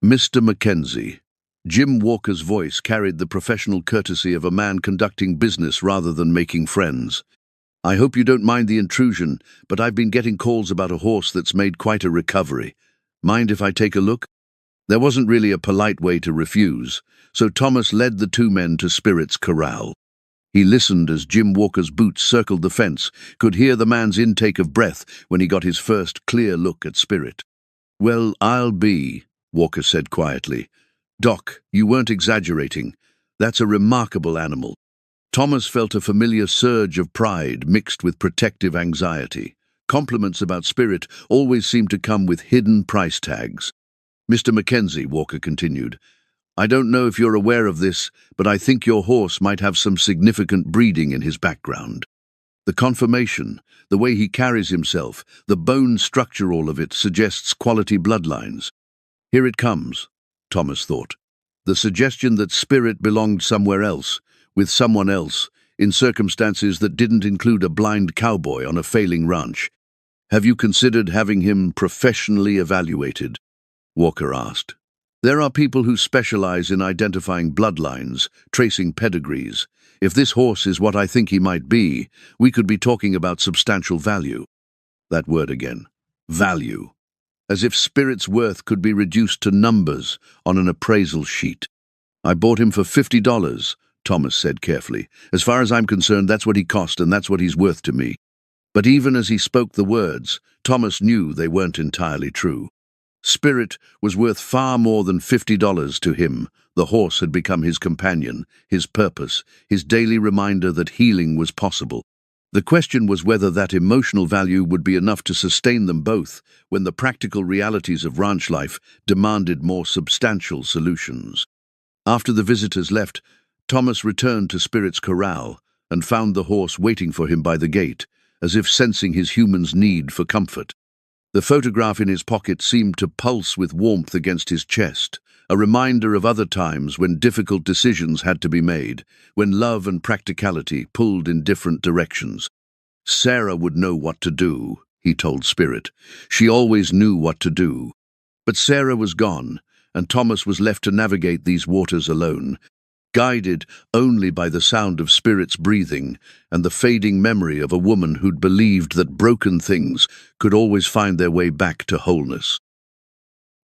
"Mr. Mackenzie." Jim Walker's voice carried the professional courtesy of a man conducting business rather than making friends. "I hope you don't mind the intrusion, but I've been getting calls about a horse that's made quite a recovery. Mind if I take a look?" There wasn't really a polite way to refuse, so Thomas led the two men to Spirit's corral. He listened as Jim Walker's boots circled the fence, could hear the man's intake of breath when he got his first clear look at Spirit. "Well, I'll be," Walker said quietly. "Doc, you weren't exaggerating. That's a remarkable animal." Thomas felt a familiar surge of pride mixed with protective anxiety. Compliments about Spirit always seemed to come with hidden price tags. "Mr. Mackenzie," Walker continued, I don't know if you're aware of this, but I think your horse might have some significant breeding in his background. The conformation, the way he carries himself, the bone structure, all of it suggests quality bloodlines. Here it comes, Thomas thought. The suggestion that Spirit belonged somewhere else, with someone else, in circumstances that didn't include a blind cowboy on a failing ranch. Have you considered having him professionally evaluated? Walker asked. There are people who specialize in identifying bloodlines, tracing pedigrees. If this horse is what I think he might be, we could be talking about substantial value. That word again. Value. As if Spirit's worth could be reduced to numbers on an appraisal sheet. I bought him for $50, Thomas said carefully. As far as I'm concerned, that's what he cost and that's what he's worth to me. But even as he spoke the words, Thomas knew they weren't entirely true. Spirit was worth far more than $50 to him. The horse had become his companion, his purpose, his daily reminder that healing was possible. The question was whether that emotional value would be enough to sustain them both when the practical realities of ranch life demanded more substantial solutions. After the visitors left, Thomas returned to Spirit's corral and found the horse waiting for him by the gate, as if sensing his human's need for comfort. The photograph in his pocket seemed to pulse with warmth against his chest, a reminder of other times when difficult decisions had to be made, when love and practicality pulled in different directions. Sarah would know what to do, he told Spirit. She always knew what to do. But Sarah was gone, and Thomas was left to navigate these waters alone, guided only by the sound of Spirit's breathing and the fading memory of a woman who'd believed that broken things could always find their way back to wholeness.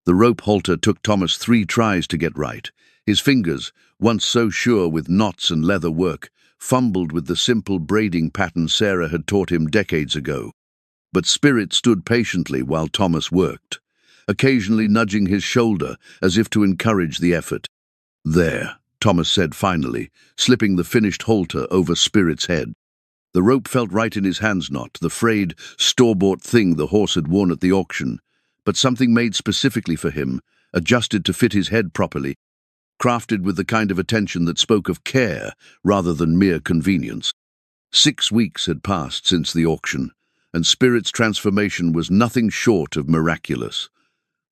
The rope halter took Thomas 3 tries to get right. His fingers, once so sure with knots and leather work, fumbled with the simple braiding pattern Sarah had taught him decades ago. But Spirit stood patiently while Thomas worked, occasionally nudging his shoulder as if to encourage the effort. There, Thomas said finally, slipping the finished halter over Spirit's head. The rope felt right in his hands, not the frayed, store-bought thing the horse had worn at the auction, but something made specifically for him, adjusted to fit his head properly, crafted with the kind of attention that spoke of care rather than mere convenience. 6 weeks had passed since the auction, and Spirit's transformation was nothing short of miraculous.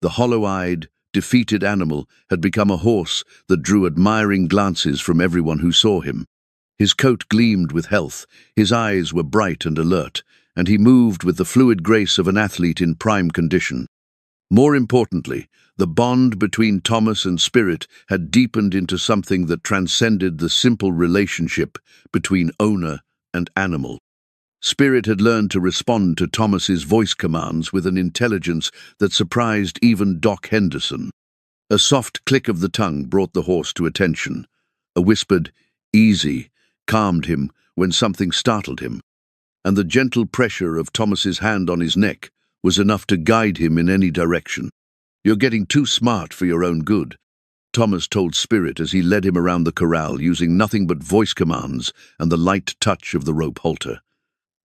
The hollow-eyed, defeated animal had become a horse that drew admiring glances from everyone who saw him. His coat gleamed with health, his eyes were bright and alert, and he moved with the fluid grace of an athlete in prime condition. More importantly, the bond between Thomas and Spirit had deepened into something that transcended the simple relationship between owner and animal. Spirit had learned to respond to Thomas's voice commands with an intelligence that surprised even Doc Henderson. A soft click of the tongue brought the horse to attention. A whispered, "Easy," calmed him when something startled him. And the gentle pressure of Thomas's hand on his neck was enough to guide him in any direction. "You're getting too smart for your own good," Thomas told Spirit as he led him around the corral using nothing but voice commands and the light touch of the rope halter.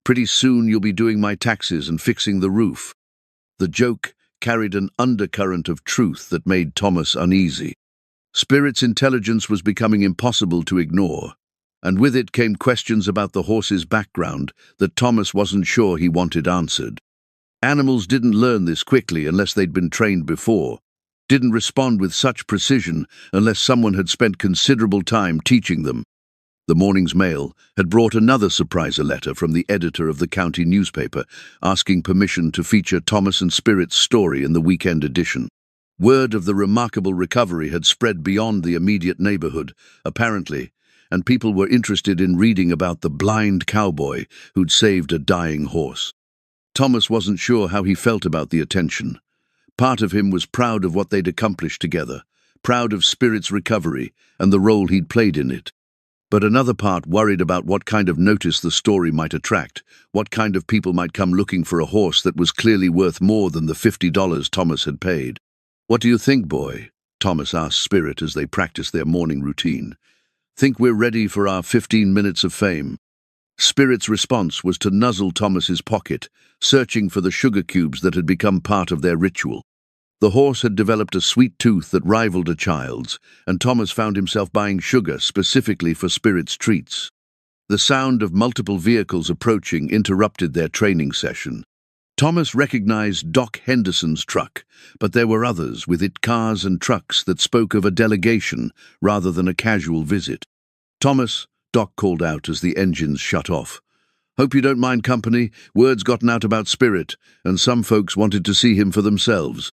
"Pretty soon you'll be doing my taxes and fixing the roof." The joke carried an undercurrent of truth that made Thomas uneasy. Spirit's intelligence was becoming impossible to ignore, and with it came questions about the horse's background that Thomas wasn't sure he wanted answered. Animals didn't learn this quickly unless they'd been trained before, didn't respond with such precision unless someone had spent considerable time teaching them. The morning's mail had brought another surpriser letter from the editor of the county newspaper, asking permission to feature Thomas and Spirit's story in the weekend edition. Word of the remarkable recovery had spread beyond the immediate neighborhood, apparently, and people were interested in reading about the blind cowboy who'd saved a dying horse. Thomas wasn't sure how he felt about the attention. Part of him was proud of what they'd accomplished together, proud of Spirit's recovery and the role he'd played in it. But another part worried about what kind of notice the story might attract, what kind of people might come looking for a horse that was clearly worth more than the $50 Thomas had paid. "What do you think, boy?" Thomas asked Spirit as they practiced their morning routine. "Think we're ready for our 15 minutes of fame?" Spirit's response was to nuzzle Thomas's pocket, searching for the sugar cubes that had become part of their ritual. The horse had developed a sweet tooth that rivaled a child's, and Thomas found himself buying sugar specifically for Spirit's treats. The sound of multiple vehicles approaching interrupted their training session. Thomas recognized Doc Henderson's truck, but there were others with it cars and trucks that spoke of a delegation rather than a casual visit. "Thomas," Doc called out as the engines shut off. "Hope you don't mind company. Word's gotten out about Spirit, and some folks wanted to see him for themselves."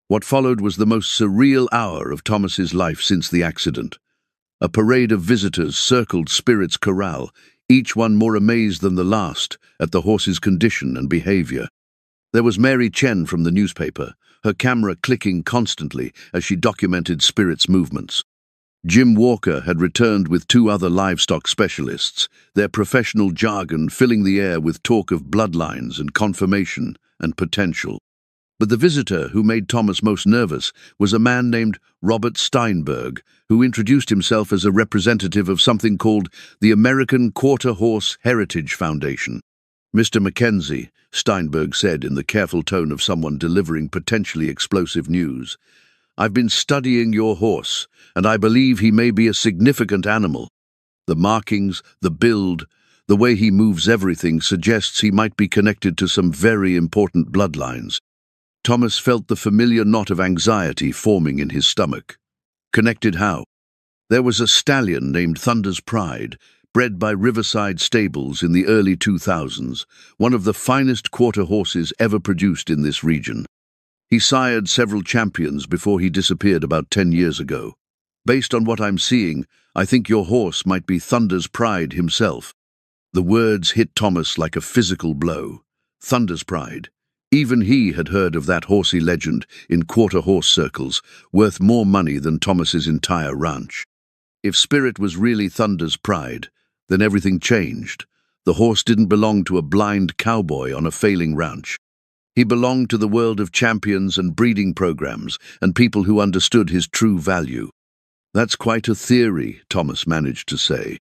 What followed was the most surreal hour of Thomas's life since the accident. A parade of visitors circled Spirit's corral, each one more amazed than the last at the horse's condition and behavior. There was Mary Chen from the newspaper, her camera clicking constantly as she documented Spirit's movements. Jim Walker had returned with two other livestock specialists, their professional jargon filling the air with talk of bloodlines and confirmation and potential. But the visitor who made Thomas most nervous was a man named Robert Steinberg, who introduced himself as a representative of something called the American Quarter Horse Heritage Foundation. "Mr. Mackenzie," Steinberg said in the careful tone of someone delivering potentially explosive news, "I've been studying your horse, and I believe he may be a significant animal. The markings, the build, the way he moves everything suggests he might be connected to some very important bloodlines." Thomas felt the familiar knot of anxiety forming in his stomach. Connected how? There was a stallion named Thunder's Pride, bred by Riverside Stables in the early 2000s, one of the finest quarter horses ever produced in this region. He sired several champions before he disappeared about 10 years ago. "Based on what I'm seeing, I think your horse might be Thunder's Pride himself." The words hit Thomas like a physical blow. Thunder's Pride. Even he had heard of that horsey legend in quarter horse circles, worth more money than Thomas's entire ranch. If Spirit was really Thunder's Pride, then everything changed. The horse didn't belong to a blind cowboy on a failing ranch. He belonged to the world of champions and breeding programs and people who understood his true value. "That's quite a theory," Thomas managed to say.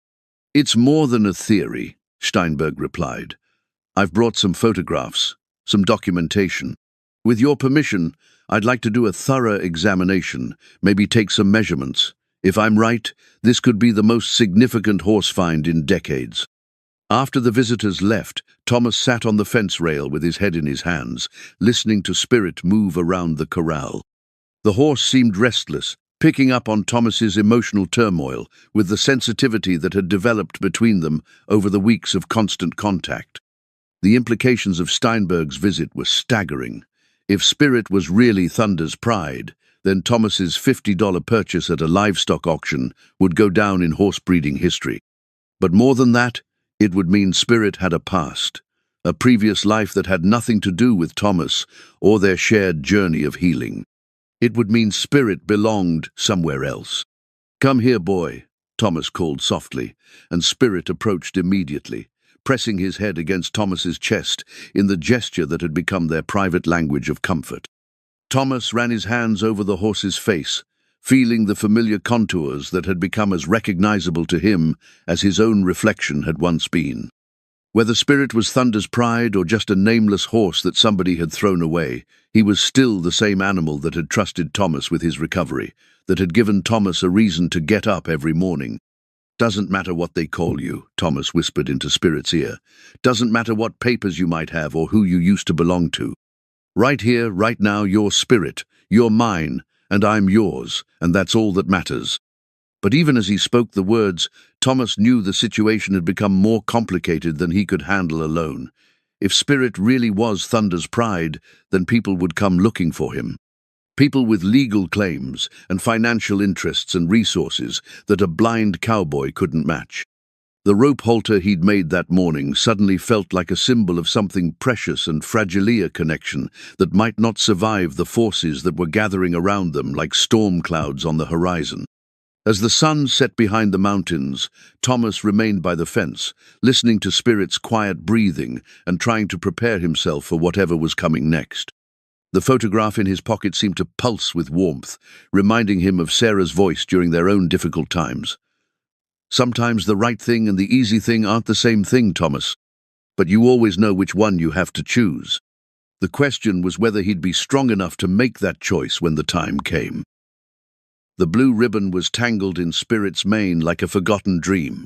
"It's more than a theory," Steinberg replied. "I've brought some photographs, some documentation. With your permission, I'd like to do a thorough examination, maybe take some measurements. If I'm right, this could be the most significant horse find in decades." After the visitors left, Thomas sat on the fence rail with his head in his hands, listening to Spirit move around the corral. The horse seemed restless, picking up on Thomas's emotional turmoil with the sensitivity that had developed between them over the weeks of constant contact. The implications of Steinberg's visit were staggering. If Spirit was really Thunder's Pride, then Thomas's $50 purchase at a livestock auction would go down in horse breeding history. But more than that, it would mean Spirit had a past, a previous life that had nothing to do with Thomas or their shared journey of healing. It would mean Spirit belonged somewhere else. "Come here, boy," Thomas called softly, and Spirit approached immediately, pressing his head against Thomas's chest in the gesture that had become their private language of comfort. Thomas ran his hands over the horse's face, feeling the familiar contours that had become as recognizable to him as his own reflection had once been. Whether Spirit was Thunder's Pride or just a nameless horse that somebody had thrown away, he was still the same animal that had trusted Thomas with his recovery, that had given Thomas a reason to get up every morning. "Doesn't matter what they call you," Thomas whispered into Spirit's ear. "Doesn't matter what papers you might have or who you used to belong to. Right here, right now, you're Spirit, you're mine, and I'm yours, and that's all that matters." But even as he spoke the words, Thomas knew the situation had become more complicated than he could handle alone. If Spirit really was Thunder's Pride, then people would come looking for him. People with legal claims and financial interests and resources that a blind cowboy couldn't match. The rope halter he'd made that morning suddenly felt like a symbol of something precious and fragile connection that might not survive the forces that were gathering around them like storm clouds on the horizon. As the sun set behind the mountains, Thomas remained by the fence, listening to Spirit's quiet breathing and trying to prepare himself for whatever was coming next. The photograph in his pocket seemed to pulse with warmth, reminding him of Sarah's voice during their own difficult times. "Sometimes the right thing and the easy thing aren't the same thing, Thomas, but you always know which one you have to choose." The question was whether he'd be strong enough to make that choice when the time came. The blue ribbon was tangled in Spirit's mane like a forgotten dream.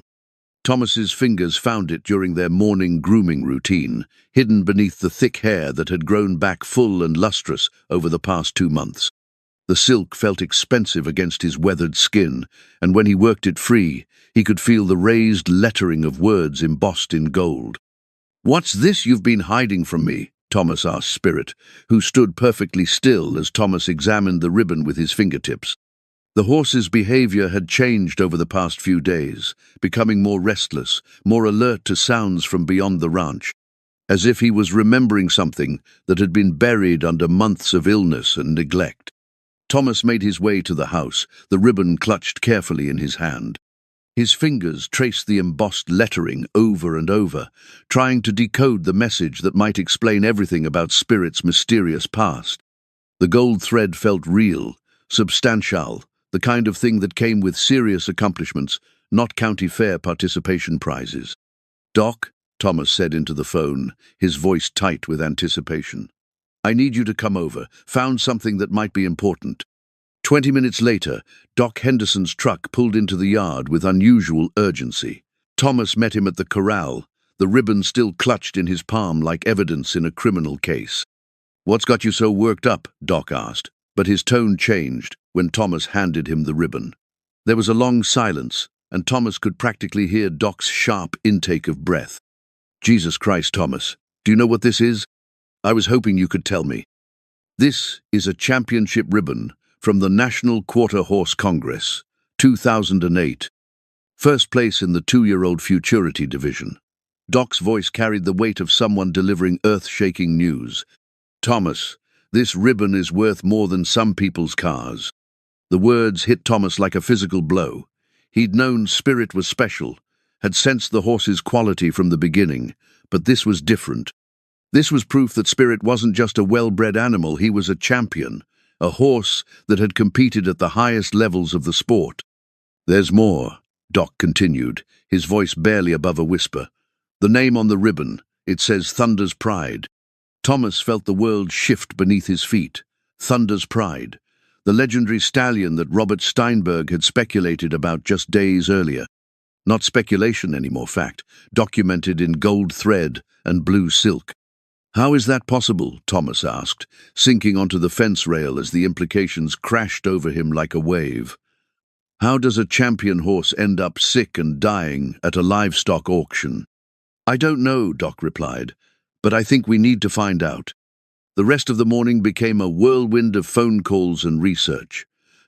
Thomas's fingers found it during their morning grooming routine, hidden beneath the thick hair that had grown back full and lustrous over the past 2 months. The silk felt expensive against his weathered skin, and when he worked it free, he could feel the raised lettering of words embossed in gold. "What's this you've been hiding from me?" Thomas asked Spirit, who stood perfectly still as Thomas examined the ribbon with his fingertips. The horse's behavior had changed over the past few days, becoming more restless, more alert to sounds from beyond the ranch, as if he was remembering something that had been buried under months of illness and neglect. Thomas made his way to the house, the ribbon clutched carefully in his hand. His fingers traced the embossed lettering over and over, trying to decode the message that might explain everything about Spirit's mysterious past. The gold thread felt real, substantial, the kind of thing that came with serious accomplishments, not county fair participation prizes. "Doc," Thomas said into the phone, his voice tight with anticipation. "I need you to come over. Found something that might be important." 20 minutes later, Doc Henderson's truck pulled into the yard with unusual urgency. Thomas met him at the corral, the ribbon still clutched in his palm like evidence in a criminal case. "What's got you so worked up?" Doc asked, but his tone changed when Thomas handed him the ribbon. There was a long silence, and Thomas could practically hear Doc's sharp intake of breath. "Jesus Christ, Thomas, do you know what this is? I was hoping you could tell me." "This is a championship ribbon from the National Quarter Horse Congress, 2008. First place in the 2-year-old Futurity division." Doc's voice carried the weight of someone delivering earth-shaking news. "Thomas, this ribbon is worth more than some people's cars." The words hit Thomas like a physical blow. He'd known Spirit was special, had sensed the horse's quality from the beginning, but this was different. This was proof that Spirit wasn't just a well-bred animal, he was a champion, a horse that had competed at the highest levels of the sport. "There's more," Doc continued, his voice barely above a whisper. "The name on the ribbon, it says Thunder's Pride." Thomas felt the world shift beneath his feet. Thunder's Pride, the legendary stallion that Robert Steinberg had speculated about just days earlier. Not speculation anymore, fact, documented in gold thread and blue silk. "How is that possible?" Thomas asked, sinking onto the fence rail as the implications crashed over him like a wave. "How does a champion horse end up sick and dying at a livestock auction?" "I don't know," Doc replied, "but I think we need to find out." The rest of the morning became a whirlwind of phone calls and research.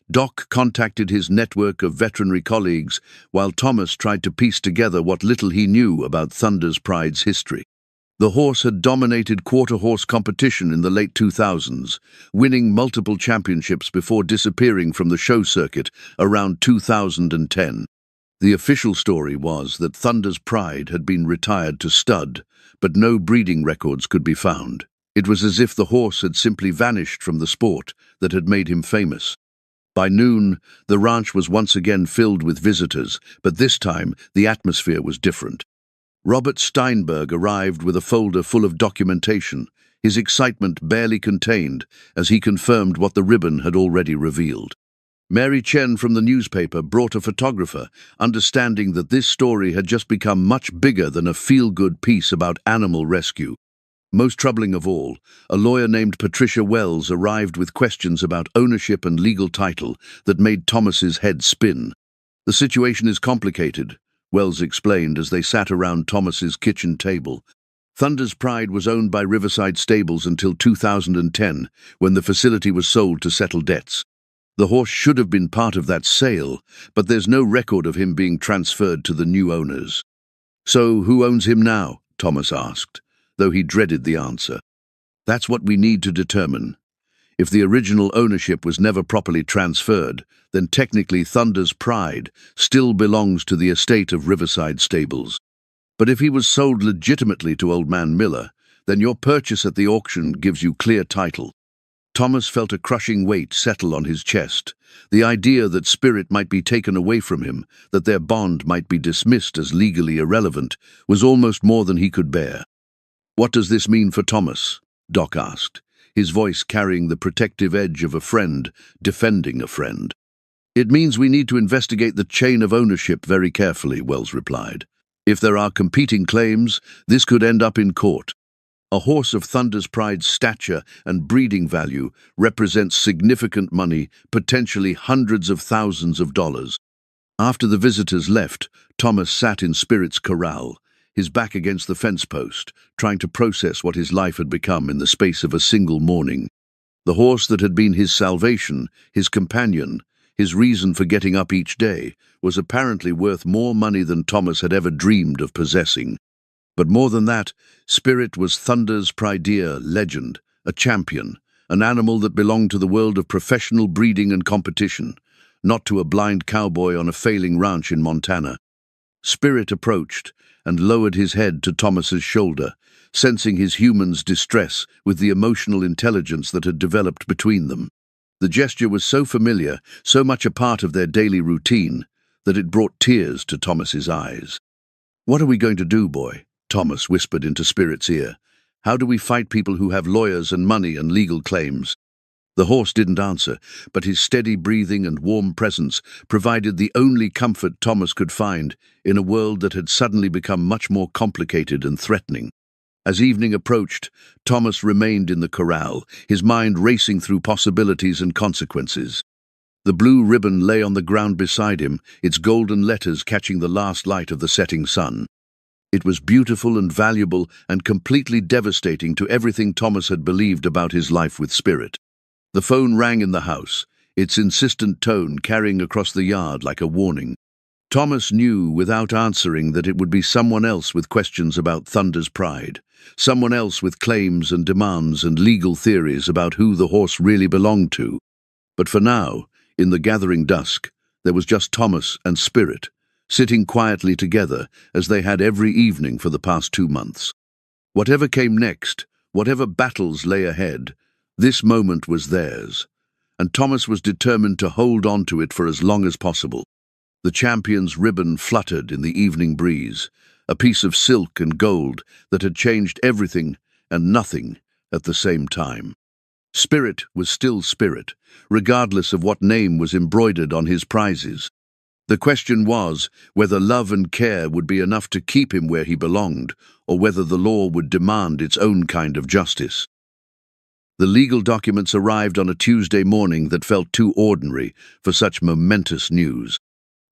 Doc contacted his network of veterinary colleagues, while Thomas tried to piece together what little he knew about Thunder's Pride's history. The horse had dominated quarter horse competition in the late 2000s, winning multiple championships before disappearing from the show circuit around 2010. The official story was that Thunder's Pride had been retired to stud, but no breeding records could be found. It was as if the horse had simply vanished from the sport that had made him famous. By noon, the ranch was once again filled with visitors, but this time the atmosphere was different. Robert Steinberg arrived with a folder full of documentation, his excitement barely contained as he confirmed what the ribbon had already revealed. Mary Chen from the newspaper brought a photographer, understanding that this story had just become much bigger than a feel-good piece about animal rescue. Most troubling of all, a lawyer named Patricia Wells arrived with questions about ownership and legal title that made Thomas's head spin. "The situation is complicated," Wells explained as they sat around Thomas's kitchen table. Thunder's Pride was owned by Riverside Stables until 2010, when the facility was sold to settle debts. The horse should have been part of that sale, but there's no record of him being transferred to the new owners. "So who owns him now?" Thomas asked, though he dreaded the answer. "That's what we need to determine. If the original ownership was never properly transferred, then technically Thunder's Pride still belongs to the estate of Riverside Stables. But if he was sold legitimately to Old Man Miller, then your purchase at the auction gives you clear title." Thomas felt a crushing weight settle on his chest. The idea that Spirit might be taken away from him, that their bond might be dismissed as legally irrelevant, was almost more than he could bear. "What does this mean for Thomas?" Doc asked, his voice carrying the protective edge of a friend defending a friend. It means we need to investigate the chain of ownership very carefully, Wells replied. If there are competing claims, this could end up in court. A horse of Thunder's Pride's stature and breeding value represents significant money, potentially hundreds of thousands of dollars. After the visitors left, Thomas sat in Spirit's corral, his back against the fence post, trying to process what his life had become in the space of a single morning. The horse that had been his salvation, his companion, his reason for getting up each day, was apparently worth more money than Thomas had ever dreamed of possessing. But more than that, Spirit was Thunder's Prideer legend, a champion, an animal that belonged to the world of professional breeding and competition, not to a blind cowboy on a failing ranch in Montana. Spirit approached and lowered his head to Thomas's shoulder, sensing his human's distress with the emotional intelligence that had developed between them. The gesture was so familiar, so much a part of their daily routine, that it brought tears to Thomas's eyes. "What are we going to do, boy?" Thomas whispered into Spirit's ear. "How do we fight people who have lawyers and money and legal claims?" The horse didn't answer, but his steady breathing and warm presence provided the only comfort Thomas could find in a world that had suddenly become much more complicated and threatening. As evening approached, Thomas remained in the corral, his mind racing through possibilities and consequences. The blue ribbon lay on the ground beside him, its golden letters catching the last light of the setting sun. It was beautiful and valuable and completely devastating to everything Thomas had believed about his life with Spirit. The phone rang in the house, its insistent tone carrying across the yard like a warning. Thomas knew without answering that it would be someone else with questions about Thunder's Pride, someone else with claims and demands and legal theories about who the horse really belonged to. But for now, in the gathering dusk, there was just Thomas and Spirit, sitting quietly together as they had every evening for the past 2 months. Whatever came next, whatever battles lay ahead, this moment was theirs, and Thomas was determined to hold on to it for as long as possible. The champion's ribbon fluttered in the evening breeze, a piece of silk and gold that had changed everything and nothing at the same time. Spirit was still Spirit, regardless of what name was embroidered on his prizes. The question was whether love and care would be enough to keep him where he belonged, or whether the law would demand its own kind of justice. The legal documents arrived on a Tuesday morning that felt too ordinary for such momentous news.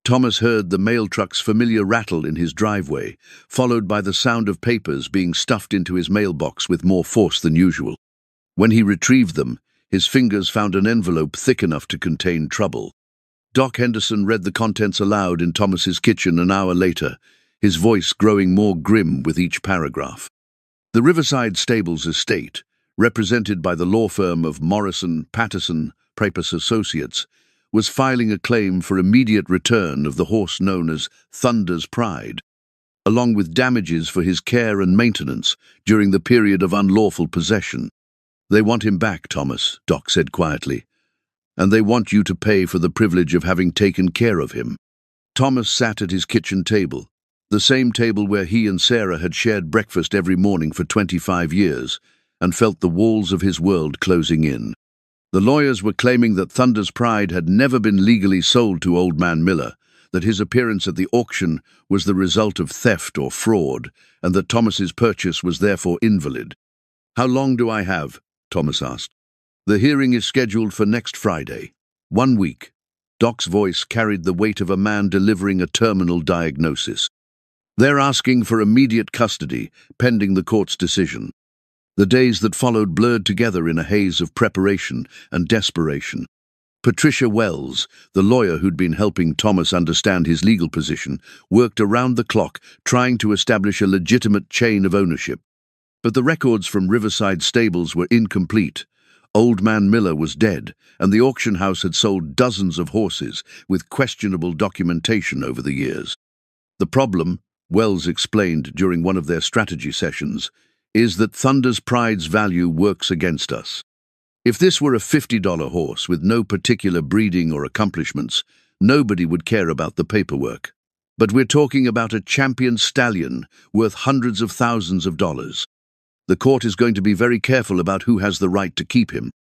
Thomas heard the mail truck's familiar rattle in his driveway, followed by the sound of papers being stuffed into his mailbox with more force than usual. When he retrieved them, his fingers found an envelope thick enough to contain trouble. Doc Henderson read the contents aloud in Thomas's kitchen an hour later, his voice growing more grim with each paragraph. The Riverside Stables estate, represented by the law firm of Morrison, Patterson, Pappas Associates, was filing a claim for immediate return of the horse known as Thunder's Pride, along with damages for his care and maintenance during the period of unlawful possession. "They want him back, Thomas," Doc said quietly, "and they want you to pay for the privilege of having taken care of him." Thomas sat at his kitchen table, the same table where he and Sarah had shared breakfast every morning for 25 years, and felt the walls of his world closing in. The lawyers were claiming that Thunder's Pride had never been legally sold to Old Man Miller, that his appearance at the auction was the result of theft or fraud, and that Thomas's purchase was therefore invalid. "How long do I have?" Thomas asked. "The hearing is scheduled for next Friday. 1 week." Doc's voice carried the weight of a man delivering a terminal diagnosis. "They're asking for immediate custody, pending the court's decision." The days that followed blurred together in a haze of preparation and desperation. Patricia Wells, the lawyer who'd been helping Thomas understand his legal position, worked around the clock trying to establish a legitimate chain of ownership. But the records from Riverside Stables were incomplete. Old Man Miller was dead, and the auction house had sold dozens of horses with questionable documentation over the years. "The problem," Wells explained during one of their strategy sessions, "is that Thunder's Pride's value works against us. If this were a $50 horse with no particular breeding or accomplishments, nobody would care about the paperwork. But we're talking about a champion stallion worth hundreds of thousands of dollars. The court is going to be very careful about who has the right to keep him.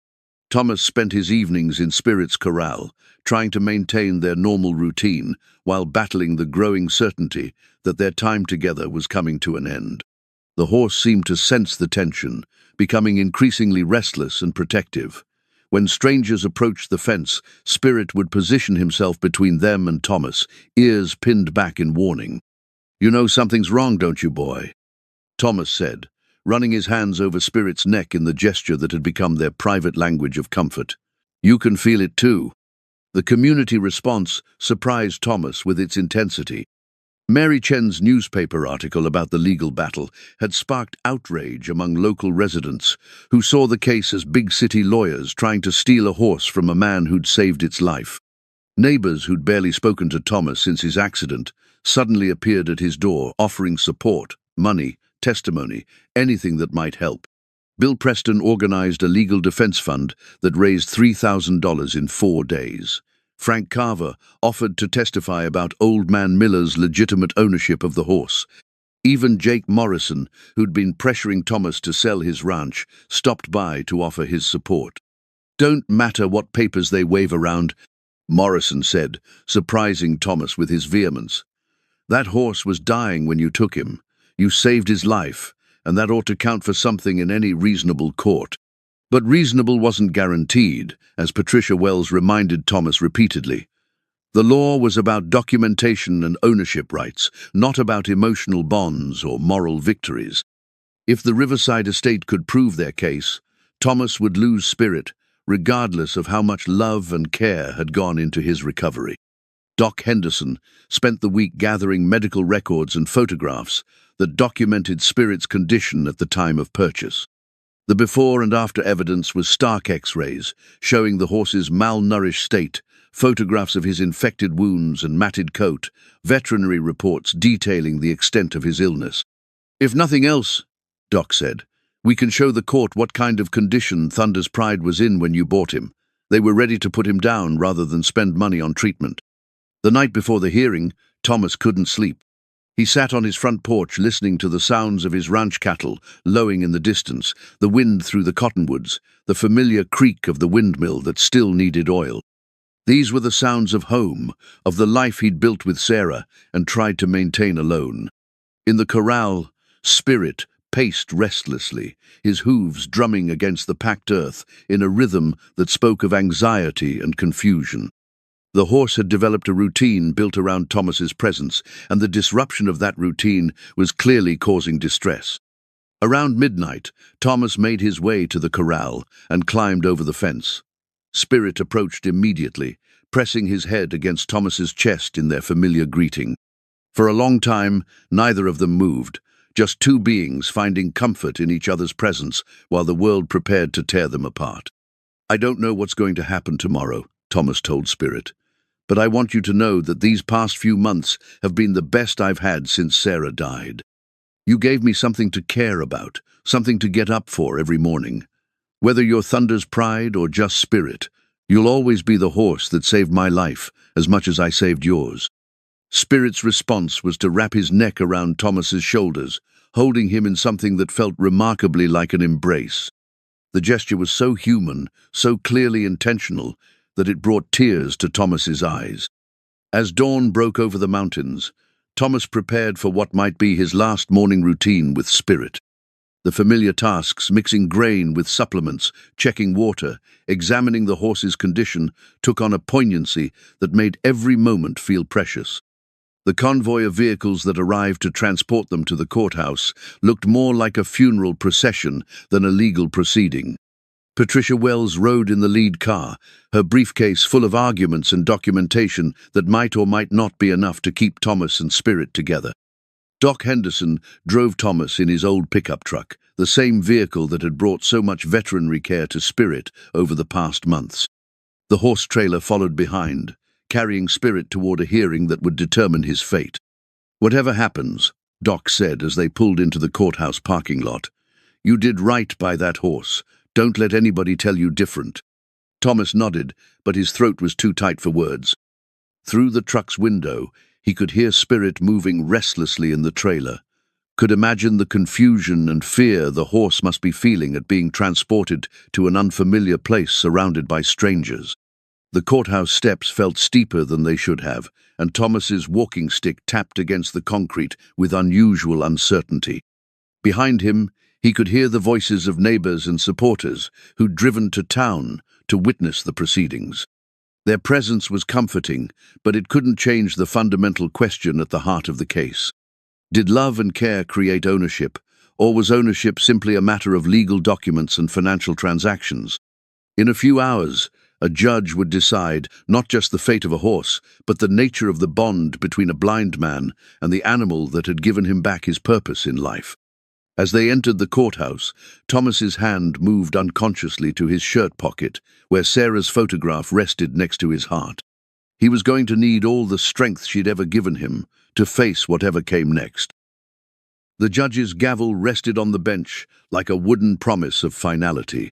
Thomas spent his evenings in Spirit's corral, trying to maintain their normal routine while battling the growing certainty that their time together was coming to an end. The horse seemed to sense the tension, becoming increasingly restless and protective. When strangers approached the fence, Spirit would position himself between them and Thomas, ears pinned back in warning. "You know something's wrong, don't you, boy?" Thomas said, running his hands over Spirit's neck in the gesture that had become their private language of comfort. "You can feel it too." The community response surprised Thomas with its intensity. Mary Chen's newspaper article about the legal battle had sparked outrage among local residents who saw the case as big city lawyers trying to steal a horse from a man who'd saved its life. Neighbors who'd barely spoken to Thomas since his accident suddenly appeared at his door, offering support, money, testimony, anything that might help. Bill Preston organized a legal defense fund that raised $3,000 in 4 days. Frank Carver offered to testify about Old Man Miller's legitimate ownership of the horse. Even Jake Morrison, who'd been pressuring Thomas to sell his ranch, stopped by to offer his support. "Don't matter what papers they wave around," Morrison said, surprising Thomas with his vehemence. "That horse was dying when you took him. You saved his life, and that ought to count for something in any reasonable court." But reasonable wasn't guaranteed, as Patricia Wells reminded Thomas repeatedly. The law was about documentation and ownership rights, not about emotional bonds or moral victories. If the Riverside estate could prove their case, Thomas would lose Spirit, regardless of how much love and care had gone into his recovery. Doc Henderson spent the week gathering medical records and photographs that documented Spirit's condition at the time of purchase. The before and after evidence was stark X-rays, showing the horse's malnourished state, photographs of his infected wounds and matted coat, veterinary reports detailing the extent of his illness. "If nothing else," Doc said, "we can show the court what kind of condition Thunder's Pride was in when you bought him. They were ready to put him down rather than spend money on treatment." The night before the hearing, Thomas couldn't sleep. He sat on his front porch listening to the sounds of his ranch cattle lowing in the distance, the wind through the cottonwoods, the familiar creak of the windmill that still needed oil. These were the sounds of home, of the life he'd built with Sarah and tried to maintain alone. In the corral, Spirit paced restlessly, his hooves drumming against the packed earth in a rhythm that spoke of anxiety and confusion. The horse had developed a routine built around Thomas's presence, and the disruption of that routine was clearly causing distress. Around midnight, Thomas made his way to the corral and climbed over the fence. Spirit approached immediately, pressing his head against Thomas's chest in their familiar greeting. For a long time, neither of them moved, just two beings finding comfort in each other's presence while the world prepared to tear them apart. "I don't know what's going to happen tomorrow," Thomas told Spirit, "but I want you to know that these past few months have been the best I've had since Sarah died. You gave me something to care about, something to get up for every morning. Whether you're Thunder's Pride or just Spirit, you'll always be the horse that saved my life as much as I saved yours." Spirit's response was to wrap his neck around Thomas's shoulders, holding him in something that felt remarkably like an embrace. The gesture was so human, so clearly intentional, that it brought tears to Thomas's eyes. As dawn broke over the mountains, Thomas prepared for what might be his last morning routine with Spirit. The familiar tasks, mixing grain with supplements, checking water, examining the horse's condition, took on a poignancy that made every moment feel precious. The convoy of vehicles that arrived to transport them to the courthouse looked more like a funeral procession than a legal proceeding. Patricia Wells rode in the lead car, her briefcase full of arguments and documentation that might or might not be enough to keep Thomas and Spirit together. Doc Henderson drove Thomas in his old pickup truck, the same vehicle that had brought so much veterinary care to Spirit over the past months. The horse trailer followed behind, carrying Spirit toward a hearing that would determine his fate. "Whatever happens," Doc said as they pulled into the courthouse parking lot, "you did right by that horse. Don't let anybody tell you different." Thomas nodded, but his throat was too tight for words. Through the truck's window, he could hear Spirit moving restlessly in the trailer, could imagine the confusion and fear the horse must be feeling at being transported to an unfamiliar place surrounded by strangers. The courthouse steps felt steeper than they should have, and Thomas's walking stick tapped against the concrete with unusual uncertainty. Behind him, he could hear the voices of neighbors and supporters who'd driven to town to witness the proceedings. Their presence was comforting, but it couldn't change the fundamental question at the heart of the case. Did love and care create ownership, or was ownership simply a matter of legal documents and financial transactions? In a few hours, a judge would decide not just the fate of a horse, but the nature of the bond between a blind man and the animal that had given him back his purpose in life. As they entered the courthouse, Thomas's hand moved unconsciously to his shirt pocket, where Sarah's photograph rested next to his heart. He was going to need all the strength she'd ever given him to face whatever came next. The judge's gavel rested on the bench like a wooden promise of finality.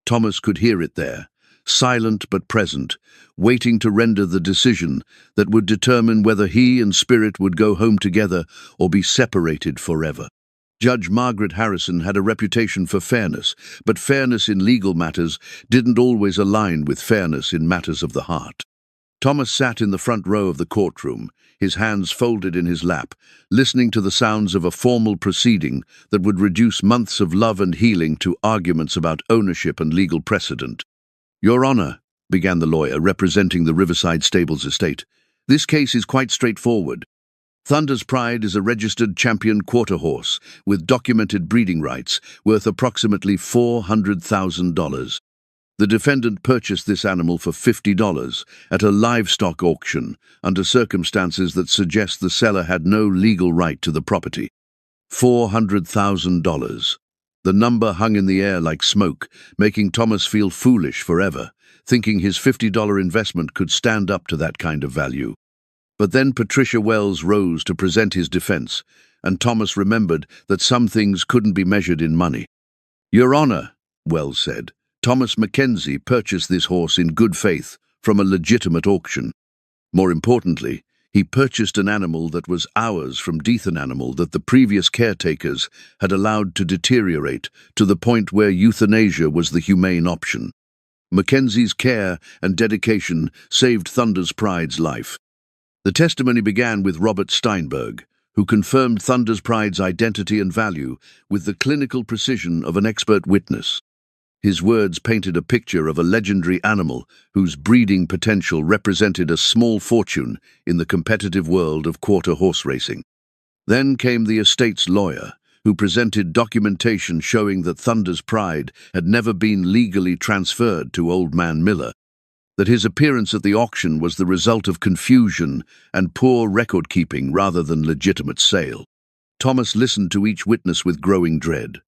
Thomas could hear it there, silent but present, waiting to render the decision that would determine whether he and Spirit would go home together or be separated forever. Judge Margaret Harrison had a reputation for fairness, but fairness in legal matters didn't always align with fairness in matters of the heart. Thomas sat in the front row of the courtroom, his hands folded in his lap, listening to the sounds of a formal proceeding that would reduce months of love and healing to arguments about ownership and legal precedent. "Your Honor," began the lawyer representing the Riverside Stables estate, "this case is quite straightforward. Thunder's Pride is a registered champion quarter horse with documented breeding rights worth approximately $400,000. The defendant purchased this animal for $50 at a livestock auction under circumstances that suggest the seller had no legal right to the property. $400,000. The number hung in the air like smoke, making Thomas feel foolish forever, thinking his $50 investment could stand up to that kind of value. But then Patricia Wells rose to present his defense, and Thomas remembered that some things couldn't be measured in money. "Your Honor," Wells said, "Thomas Mackenzie purchased this horse in good faith from a legitimate auction. More importantly, he purchased an animal that was ours from an animal that the previous caretakers had allowed to deteriorate to the point where euthanasia was the humane option. Mackenzie's care and dedication saved Thunder's Pride's life." The testimony began with Robert Steinberg, who confirmed Thunder's Pride's identity and value with the clinical precision of an expert witness. His words painted a picture of a legendary animal whose breeding potential represented a small fortune in the competitive world of quarter horse racing. Then came the estate's lawyer, who presented documentation showing that Thunder's Pride had never been legally transferred to Old Man Miller, that his appearance at the auction was the result of confusion and poor record-keeping rather than legitimate sale. Thomas listened to each witness with growing dread.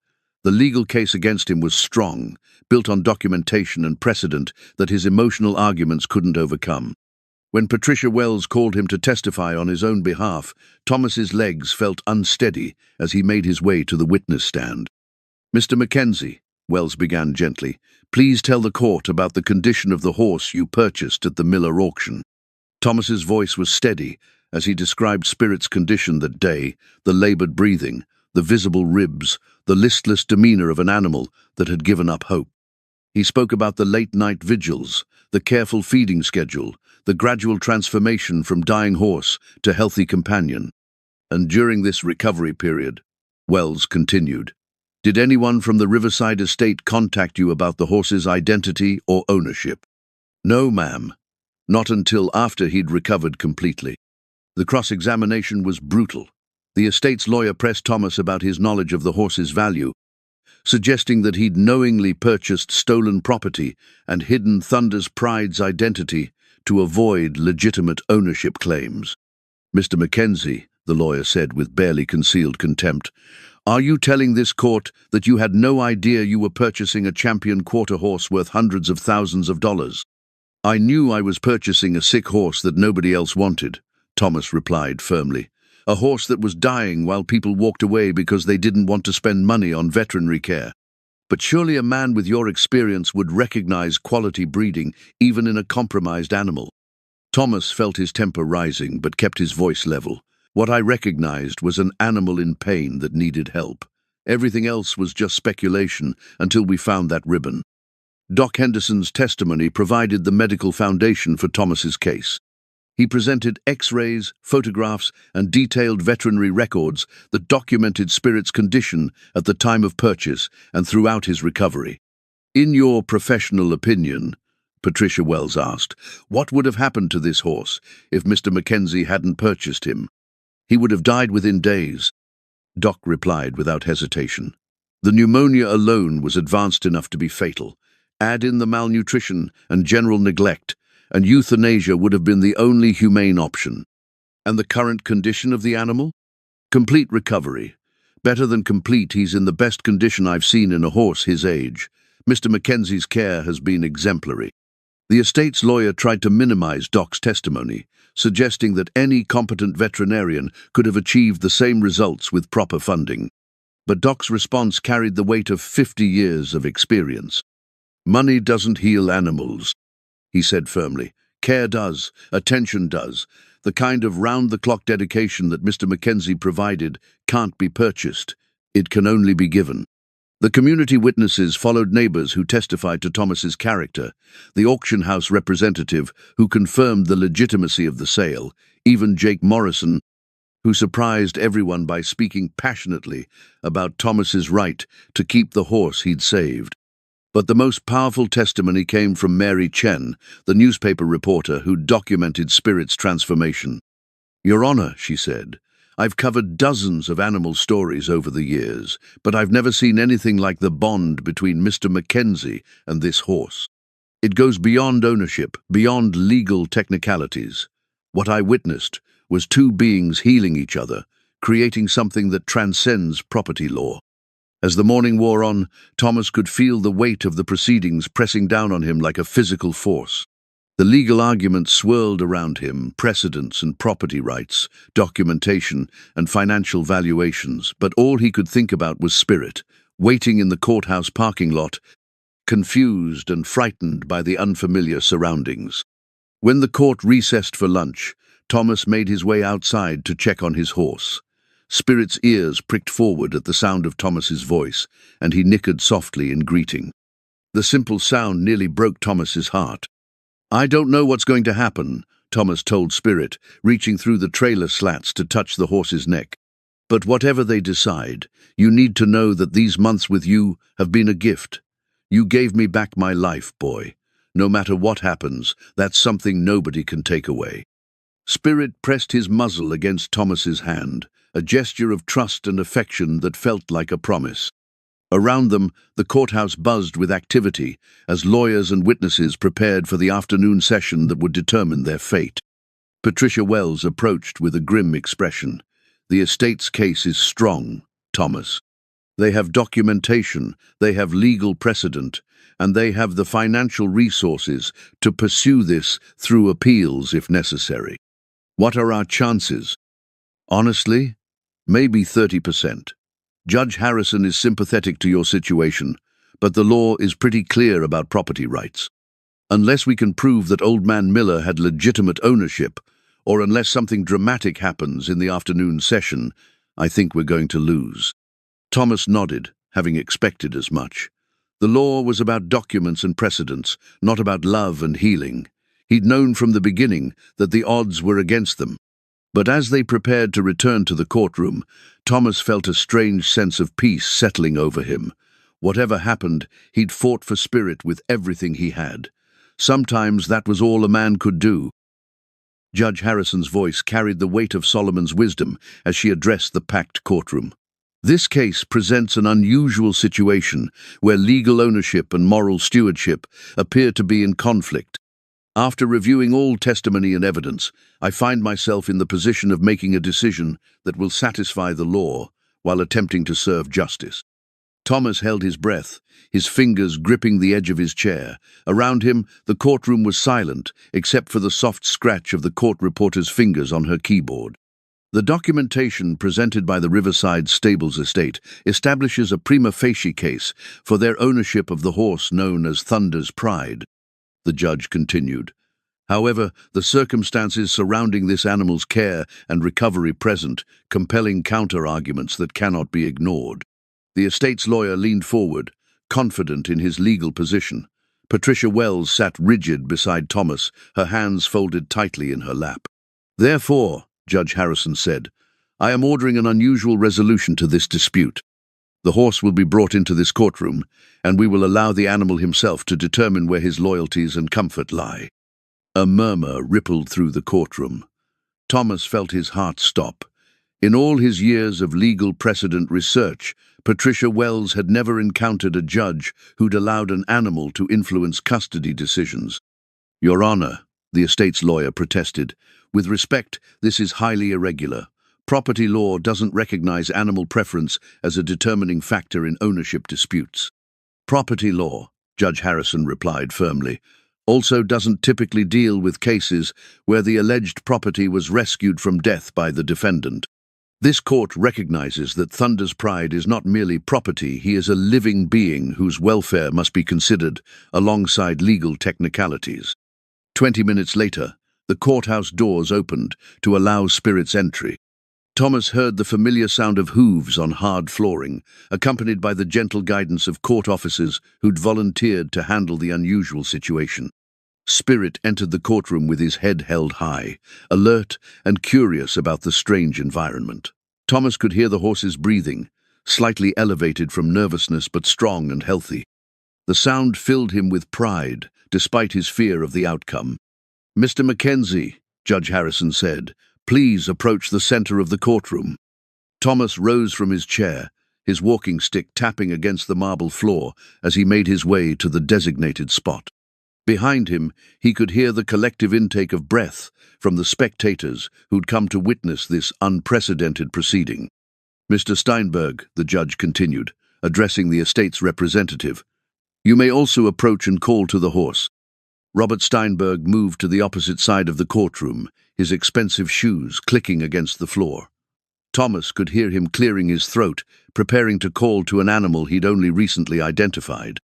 The legal case against him was strong, built on documentation and precedent that his emotional arguments couldn't overcome. When Patricia Wells called him to testify on his own behalf, Thomas's legs felt unsteady as he made his way to the witness stand. "Mr. Mackenzie," Wells began gently, "please tell the court about the condition of the horse you purchased at the Miller auction." Thomas's voice was steady as he described Spirit's condition that day, the labored breathing, the visible ribs, the listless demeanor of an animal that had given up hope. He spoke about the late-night vigils, the careful feeding schedule, the gradual transformation from dying horse to healthy companion. "And during this recovery period," Wells continued, "did anyone from the Riverside estate contact you about the horse's identity or ownership?" "No, ma'am. Not until after he'd recovered completely." The cross-examination was brutal. The estate's lawyer pressed Thomas about his knowledge of the horse's value, suggesting that he'd knowingly purchased stolen property and hidden Thunder's Pride's identity to avoid legitimate ownership claims. "Mr. Mackenzie," the lawyer said with barely concealed contempt, "are you telling this court that you had no idea you were purchasing a champion quarter horse worth hundreds of thousands of dollars?" "I knew I was purchasing a sick horse that nobody else wanted," Thomas replied firmly. "A horse that was dying while people walked away because they didn't want to spend money on veterinary care. But surely a man with your experience would recognize quality breeding even in a compromised animal." Thomas felt his temper rising but kept his voice level. What I recognized was an animal in pain that needed help. Everything else was just speculation until we found that ribbon. Doc Henderson's testimony provided the medical foundation for Thomas's case. He presented X-rays, photographs, and detailed veterinary records that documented Spirit's condition at the time of purchase and throughout his recovery. In your professional opinion, Patricia Wells asked, what would have happened to this horse if Mr. Mackenzie hadn't purchased him? He would have died within days. Doc replied without hesitation. The pneumonia alone was advanced enough to be fatal. Add in the malnutrition and general neglect, and euthanasia would have been the only humane option. And the current condition of the animal? Complete recovery. Better than complete, he's in the best condition I've seen in a horse his age. Mr. Mackenzie's care has been exemplary. The estate's lawyer tried to minimize Doc's testimony, suggesting that any competent veterinarian could have achieved the same results with proper funding. But Doc's response carried the weight of 50 years of experience. Money doesn't heal animals, he said firmly. Care does, attention does. The kind of round-the-clock dedication that Mr. Mackenzie provided can't be purchased. It can only be given. The community witnesses followed neighbors who testified to Thomas's character, the auction house representative who confirmed the legitimacy of the sale, even Jake Morrison, who surprised everyone by speaking passionately about Thomas's right to keep the horse he'd saved. But the most powerful testimony came from Mary Chen, the newspaper reporter who documented Spirit's transformation. Your Honor, she said, I've covered dozens of animal stories over the years, but I've never seen anything like the bond between Mr. Mackenzie and this horse. It goes beyond ownership, beyond legal technicalities. What I witnessed was two beings healing each other, creating something that transcends property law. As the morning wore on, Thomas could feel the weight of the proceedings pressing down on him like a physical force. The legal arguments swirled around him, precedents and property rights, documentation and financial valuations, but all he could think about was Spirit, waiting in the courthouse parking lot, confused and frightened by the unfamiliar surroundings. When the court recessed for lunch, Thomas made his way outside to check on his horse. Spirit's ears pricked forward at the sound of Thomas's voice, and he nickered softly in greeting. The simple sound nearly broke Thomas's heart. I don't know what's going to happen, Thomas told Spirit, reaching through the trailer slats to touch the horse's neck. But whatever they decide, you need to know that these months with you have been a gift. You gave me back my life, boy. No matter what happens, that's something nobody can take away. Spirit pressed his muzzle against Thomas's hand, a gesture of trust and affection that felt like a promise. Around them, the courthouse buzzed with activity as lawyers and witnesses prepared for the afternoon session that would determine their fate. Patricia Wells approached with a grim expression. The estate's case is strong, Thomas. They have documentation, they have legal precedent, and they have the financial resources to pursue this through appeals if necessary. What are our chances? Honestly, maybe 30%. Judge Harrison is sympathetic to your situation, but the law is pretty clear about property rights. Unless we can prove that Old Man Miller had legitimate ownership, or unless something dramatic happens in the afternoon session, I think we're going to lose. Thomas nodded, having expected as much. The law was about documents and precedents, not about love and healing. He'd known from the beginning that the odds were against them. But as they prepared to return to the courtroom, Thomas felt a strange sense of peace settling over him. Whatever happened, he'd fought for Spirit with everything he had. Sometimes that was all a man could do. Judge Harrison's voice carried the weight of Solomon's wisdom as she addressed the packed courtroom. This case presents an unusual situation where legal ownership and moral stewardship appear to be in conflict. After reviewing all testimony and evidence, I find myself in the position of making a decision that will satisfy the law while attempting to serve justice. Thomas held his breath, his fingers gripping the edge of his chair. Around him, the courtroom was silent, except for the soft scratch of the court reporter's fingers on her keyboard. The documentation presented by the Riverside Stables estate establishes a prima facie case for their ownership of the horse known as Thunder's Pride. The judge continued. However, the circumstances surrounding this animal's care and recovery present compelling counter-arguments that cannot be ignored. The estate's lawyer leaned forward, confident in his legal position. Patricia Wells sat rigid beside Thomas, her hands folded tightly in her lap. "Therefore," Judge Harrison said, "I am ordering an unusual resolution to this dispute. The horse will be brought into this courtroom, and we will allow the animal himself to determine where his loyalties and comfort lie." A murmur rippled through the courtroom. Thomas felt his heart stop. In all his years of legal precedent research, Patricia Wells had never encountered a judge who'd allowed an animal to influence custody decisions. "Your Honor," the estate's lawyer protested, "with respect, this is highly irregular. Property law doesn't recognize animal preference as a determining factor in ownership disputes." "Property law," Judge Harrison replied firmly, "also doesn't typically deal with cases where the alleged property was rescued from death by the defendant. This court recognizes that Thunder's Pride is not merely property, he is a living being whose welfare must be considered alongside legal technicalities." 20 minutes later, the courthouse doors opened to allow Spirit's entry. Thomas heard the familiar sound of hooves on hard flooring, accompanied by the gentle guidance of court officers who'd volunteered to handle the unusual situation. Spirit entered the courtroom with his head held high, alert and curious about the strange environment. Thomas could hear the horse's breathing, slightly elevated from nervousness but strong and healthy. The sound filled him with pride, despite his fear of the outcome. "Mr. Mackenzie," Judge Harrison said, "please approach the center of the courtroom." Thomas rose from his chair, his walking stick tapping against the marble floor as he made his way to the designated spot. Behind him, he could hear the collective intake of breath from the spectators who'd come to witness this unprecedented proceeding. "Mr. Steinberg," the judge continued, addressing the estate's representative, "you may also approach and call to the horse." Robert Steinberg moved to the opposite side of the courtroom, his expensive shoes clicking against the floor. Thomas could hear him clearing his throat, preparing to call to an animal he'd only recently identified.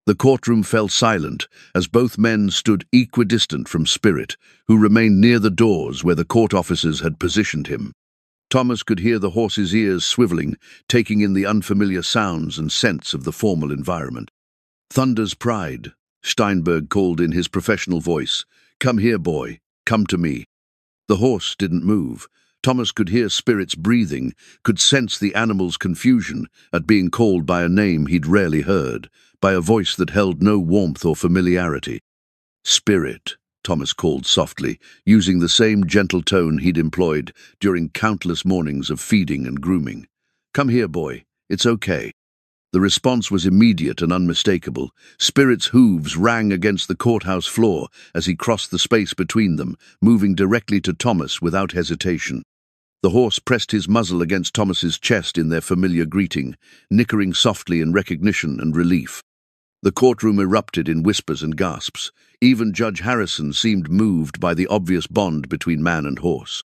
The courtroom fell silent as both men stood equidistant from Spirit, who remained near the doors where the court officers had positioned him. Thomas could hear the horse's ears swiveling, taking in the unfamiliar sounds and scents of the formal environment. "Thunder's Pride," Steinberg called in his professional voice. "Come here, boy. Come to me." The horse didn't move. Thomas could hear Spirit's breathing, could sense the animal's confusion at being called by a name he'd rarely heard, by a voice that held no warmth or familiarity. "Spirit," Thomas called softly, using the same gentle tone he'd employed during countless mornings of feeding and grooming. "Come here, boy. It's okay." The response was immediate and unmistakable. Spirit's hooves rang against the courthouse floor as he crossed the space between them, moving directly to Thomas without hesitation. The horse pressed his muzzle against Thomas's chest in their familiar greeting, nickering softly in recognition and relief. The courtroom erupted in whispers and gasps. Even Judge Harrison seemed moved by the obvious bond between man and horse.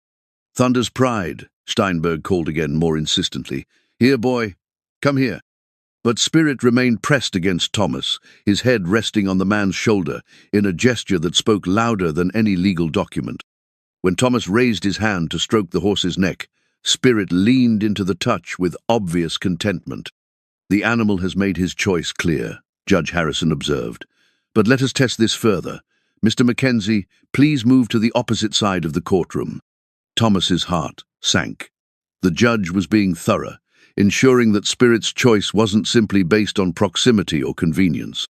"Thunder's Pride," Steinberg called again more insistently. "Here, boy. Come here." But Spirit remained pressed against Thomas, his head resting on the man's shoulder, in a gesture that spoke louder than any legal document. When Thomas raised his hand to stroke the horse's neck, Spirit leaned into the touch with obvious contentment. "The animal has made his choice clear," Judge Harrison observed. "But let us test this further. Mr. Mackenzie, please move to the opposite side of the courtroom." Thomas's heart sank. The judge was being thorough, ensuring that Spirit's choice wasn't simply based on proximity or convenience.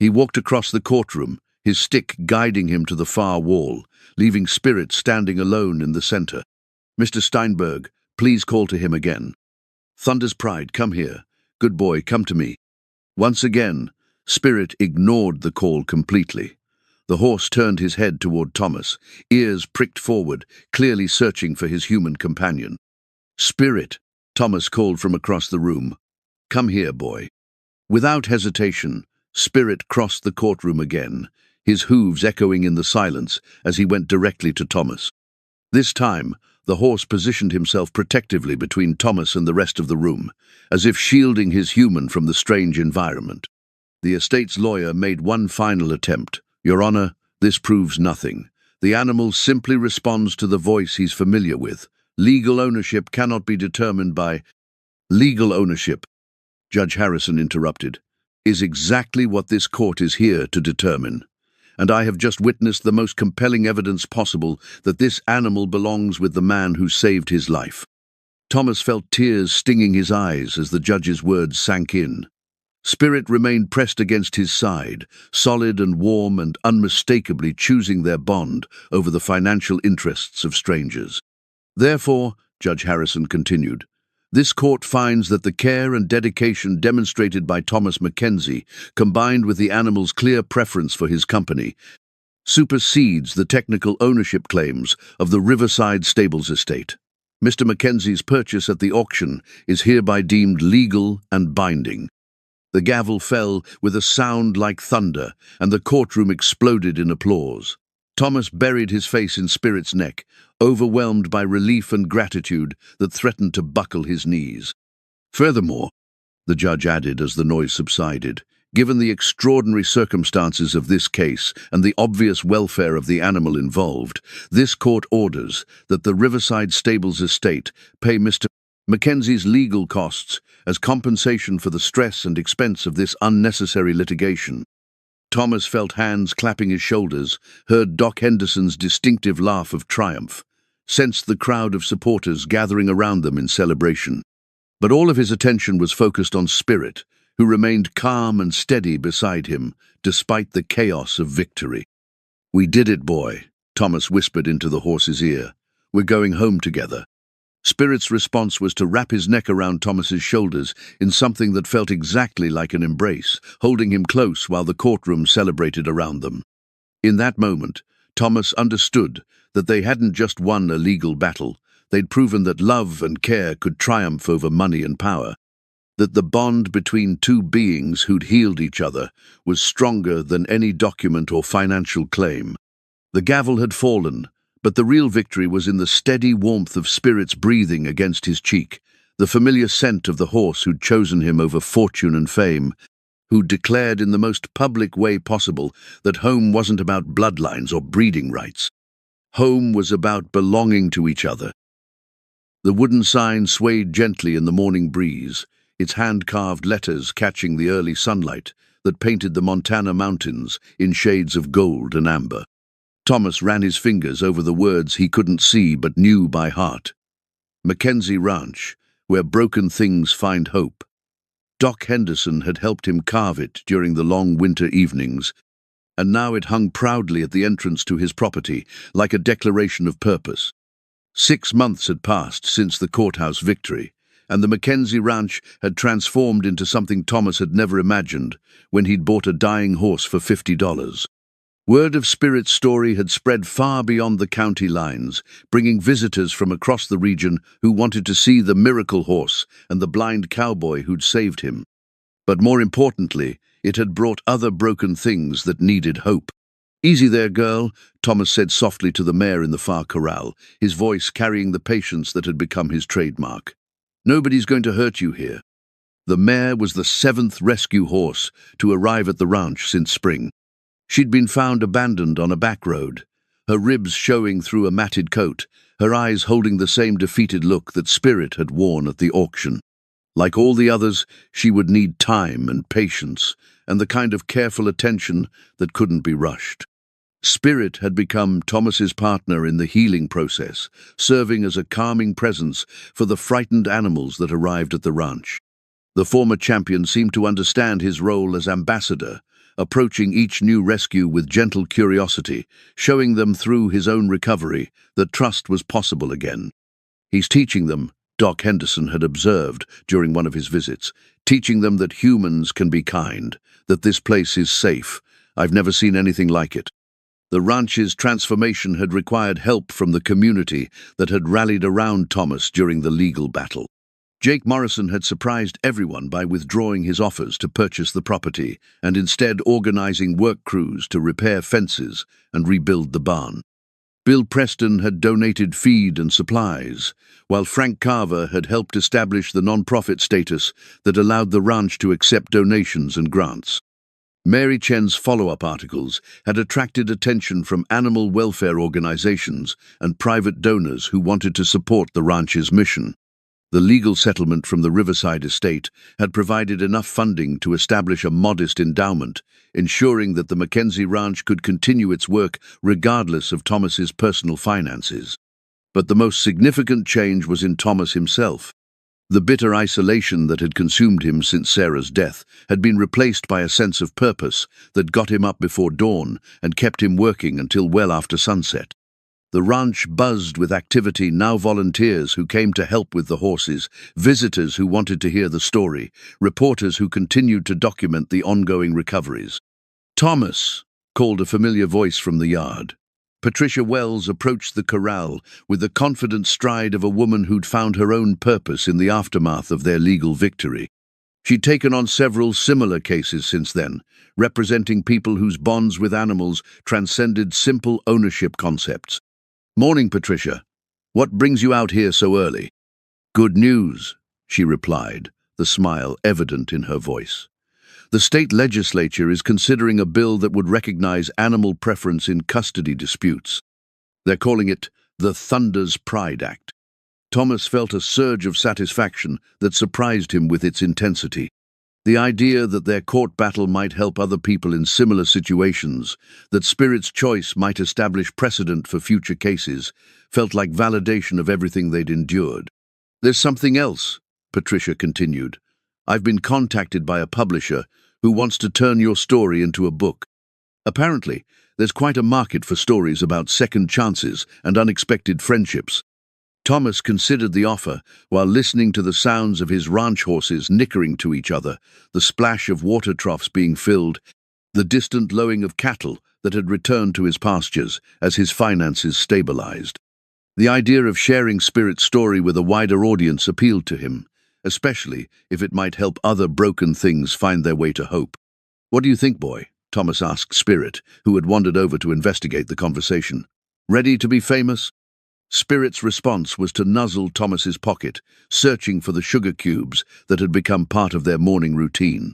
He walked across the courtroom, his stick guiding him to the far wall, leaving Spirit standing alone in the center. "Mr. Steinberg, please call to him again." "Thunder's Pride, come here. Good boy, come to me." Once again, Spirit ignored the call completely. The horse turned his head toward Thomas, ears pricked forward, clearly searching for his human companion. "Spirit," Thomas called from across the room. "Come here, boy." Without hesitation, Spirit crossed the courtroom again, his hooves echoing in the silence as he went directly to Thomas. This time, the horse positioned himself protectively between Thomas and the rest of the room, as if shielding his human from the strange environment. The estate's lawyer made one final attempt. "Your Honor, This proves nothing. The animal simply responds to the voice he's familiar with. Legal ownership cannot be determined by legal ownership, Judge Harrison interrupted, is exactly what this court is here to determine. And I have just witnessed the most compelling evidence possible that this animal belongs with the man who saved his life. Thomas felt tears stinging his eyes as the judge's words sank in. Spirit remained pressed against his side, solid and warm and unmistakably choosing their bond over the financial interests of strangers. Therefore, Judge Harrison continued, this court finds that the care and dedication demonstrated by Thomas Mackenzie, combined with the animal's clear preference for his company, supersedes the technical ownership claims of the Riverside Stables estate. Mr. Mackenzie's purchase at the auction is hereby deemed legal and binding. The gavel fell with a sound like thunder, and the courtroom exploded in applause. Thomas buried his face in Spirit's neck, overwhelmed by relief and gratitude that threatened to buckle his knees. Furthermore, the judge added as the noise subsided, given the extraordinary circumstances of this case and the obvious welfare of the animal involved, this court orders that the Riverside Stables estate pay Mr. Mackenzie's legal costs as compensation for the stress and expense of this unnecessary litigation. Thomas felt hands clapping his shoulders, heard Doc Henderson's distinctive laugh of triumph, sensed the crowd of supporters gathering around them in celebration. But all of his attention was focused on Spirit, who remained calm and steady beside him, despite the chaos of victory. "We did it, boy," Thomas whispered into the horse's ear. "We're going home together." Spirit's response was to wrap his neck around Thomas's shoulders in something that felt exactly like an embrace, holding him close while the courtroom celebrated around them. In that moment, Thomas understood that they hadn't just won a legal battle, they'd proven that love and care could triumph over money and power, that the bond between two beings who'd healed each other was stronger than any document or financial claim. The gavel had fallen, but the real victory was in the steady warmth of Spirit's breathing against his cheek, the familiar scent of the horse who'd chosen him over fortune and fame, who'd declared in the most public way possible that home wasn't about bloodlines or breeding rights. Home was about belonging to each other. The wooden sign swayed gently in the morning breeze, its hand-carved letters catching the early sunlight that painted the Montana mountains in shades of gold and amber. Thomas ran his fingers over the words he couldn't see but knew by heart. Mackenzie Ranch, where broken things find hope. Doc Henderson had helped him carve it during the long winter evenings, and now it hung proudly at the entrance to his property, like a declaration of purpose. 6 months had passed since the courthouse victory, and the Mackenzie Ranch had transformed into something Thomas had never imagined when he'd bought a dying horse for $50. Word of Spirit's story had spread far beyond the county lines, bringing visitors from across the region who wanted to see the miracle horse and the blind cowboy who'd saved him. But more importantly, it had brought other broken things that needed hope. "Easy there, girl," Thomas said softly to the mare in the far corral, his voice carrying the patience that had become his trademark. "Nobody's going to hurt you here." The mare was the 7th rescue horse to arrive at the ranch since spring. She'd been found abandoned on a back road, her ribs showing through a matted coat, her eyes holding the same defeated look that Spirit had worn at the auction. Like all the others, she would need time and patience, and the kind of careful attention that couldn't be rushed. Spirit had become Thomas's partner in the healing process, serving as a calming presence for the frightened animals that arrived at the ranch. The former champion seemed to understand his role as ambassador, approaching each new rescue with gentle curiosity, showing them through his own recovery that trust was possible again. "He's teaching them," Doc Henderson had observed during one of his visits, "teaching them that humans can be kind, that this place is safe. I've never seen anything like it." The ranch's transformation had required help from the community that had rallied around Thomas during the legal battle. Jake Morrison had surprised everyone by withdrawing his offers to purchase the property and instead organizing work crews to repair fences and rebuild the barn. Bill Preston had donated feed and supplies, while Frank Carver had helped establish the non-profit status that allowed the ranch to accept donations and grants. Mary Chen's follow-up articles had attracted attention from animal welfare organizations and private donors who wanted to support the ranch's mission. The legal settlement from the Riverside estate had provided enough funding to establish a modest endowment, ensuring that the Mackenzie Ranch could continue its work regardless of Thomas's personal finances. But the most significant change was in Thomas himself. The bitter isolation that had consumed him since Sarah's death had been replaced by a sense of purpose that got him up before dawn and kept him working until well after sunset. The ranch buzzed with activity, now volunteers who came to help with the horses, visitors who wanted to hear the story, reporters who continued to document the ongoing recoveries. "Thomas," called a familiar voice from the yard. Patricia Wells approached the corral with the confident stride of a woman who'd found her own purpose in the aftermath of their legal victory. She'd taken on several similar cases since then, representing people whose bonds with animals transcended simple ownership concepts. "Morning, Patricia. What brings you out here so early?" "Good news," she replied, the smile evident in her voice. "The state legislature is considering a bill that would recognize animal preference in custody disputes. They're calling it the Thunder's Pride Act." Thomas felt a surge of satisfaction that surprised him with its intensity. The idea that their court battle might help other people in similar situations, that Spirit's choice might establish precedent for future cases, felt like validation of everything they'd endured. "There's something else," Patricia continued. "I've been contacted by a publisher who wants to turn your story into a book. Apparently, there's quite a market for stories about second chances and unexpected friendships." Thomas considered the offer while listening to the sounds of his ranch horses nickering to each other, the splash of water troughs being filled, the distant lowing of cattle that had returned to his pastures as his finances stabilized. The idea of sharing Spirit's story with a wider audience appealed to him, especially if it might help other broken things find their way to hope. "What do you think, boy?" Thomas asked Spirit, who had wandered over to investigate the conversation. "Ready to be famous?" Spirit's response was to nuzzle Thomas's pocket, searching for the sugar cubes that had become part of their morning routine.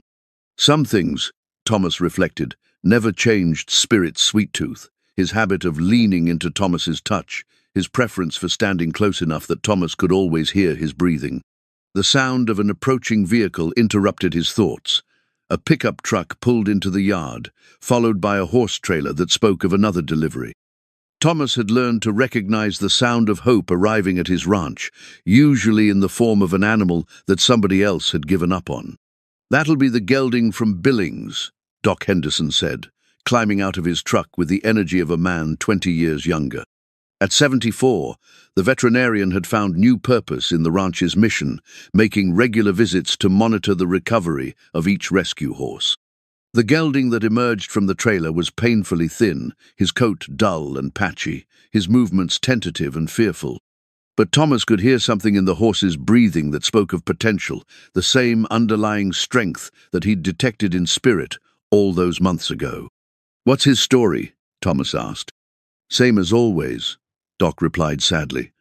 Some things, Thomas reflected, never changed Spirit's sweet tooth: his habit of leaning into Thomas's touch, his preference for standing close enough that Thomas could always hear his breathing. The sound of an approaching vehicle interrupted his thoughts. A pickup truck pulled into the yard, followed by a horse trailer that spoke of another delivery. Thomas had learned to recognize the sound of hope arriving at his ranch, usually in the form of an animal that somebody else had given up on. "That'll be the gelding from Billings," Doc Henderson said, climbing out of his truck with the energy of a man 20 years younger. At 74, the veterinarian had found new purpose in the ranch's mission, making regular visits to monitor the recovery of each rescue horse. The gelding that emerged from the trailer was painfully thin, his coat dull and patchy, his movements tentative and fearful. But Thomas could hear something in the horse's breathing that spoke of potential, the same underlying strength that he'd detected in Spirit all those months ago. "What's his story?" Thomas asked. "Same as always," Doc replied sadly.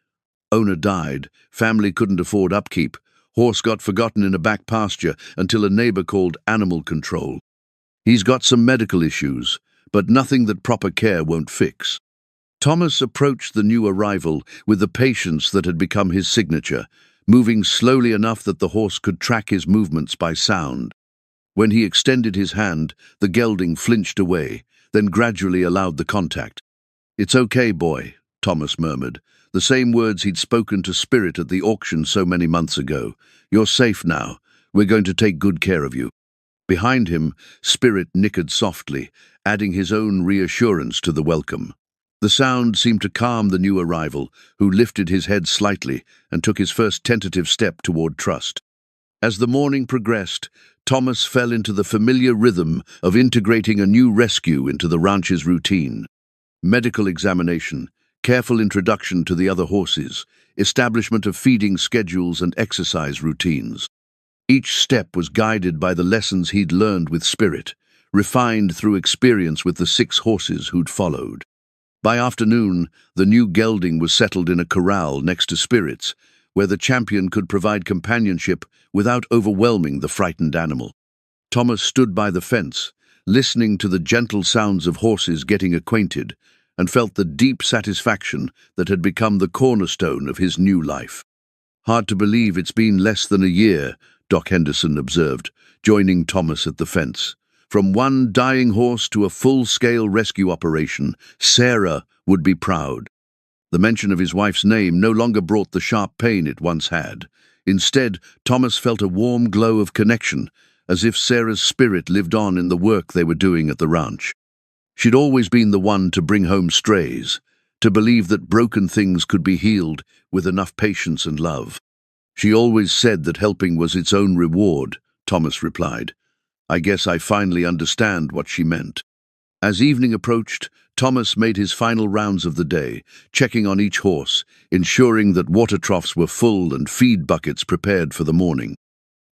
"Owner died, family couldn't afford upkeep, horse got forgotten in a back pasture until a neighbor called animal control. He's got some medical issues, but nothing that proper care won't fix." Thomas approached the new arrival with the patience that had become his signature, moving slowly enough that the horse could track his movements by sound. When he extended his hand, the gelding flinched away, then gradually allowed the contact. "It's okay, boy," Thomas murmured, the same words he'd spoken to Spirit at the auction so many months ago. "You're safe now. We're going to take good care of you." Behind him, Spirit nickered softly, adding his own reassurance to the welcome. The sound seemed to calm the new arrival, who lifted his head slightly and took his first tentative step toward trust. As the morning progressed, Thomas fell into the familiar rhythm of integrating a new rescue into the ranch's routine. Medical examination, careful introduction to the other horses, establishment of feeding schedules and exercise routines. Each step was guided by the lessons he'd learned with Spirit, refined through experience with the 6 horses who'd followed. By afternoon, the new gelding was settled in a corral next to Spirit's, where the champion could provide companionship without overwhelming the frightened animal. Thomas stood by the fence, listening to the gentle sounds of horses getting acquainted, and felt the deep satisfaction that had become the cornerstone of his new life. "Hard to believe it's been less than a year," Doc Henderson observed, joining Thomas at the fence. "From one dying horse to a full-scale rescue operation, Sarah would be proud." The mention of his wife's name no longer brought the sharp pain it once had. Instead, Thomas felt a warm glow of connection, as if Sarah's spirit lived on in the work they were doing at the ranch. She'd always been the one to bring home strays, to believe that broken things could be healed with enough patience and love. "She always said that helping was its own reward," Thomas replied. "I guess I finally understand what she meant." As evening approached, Thomas made his final rounds of the day, checking on each horse, ensuring that water troughs were full and feed buckets prepared for the morning.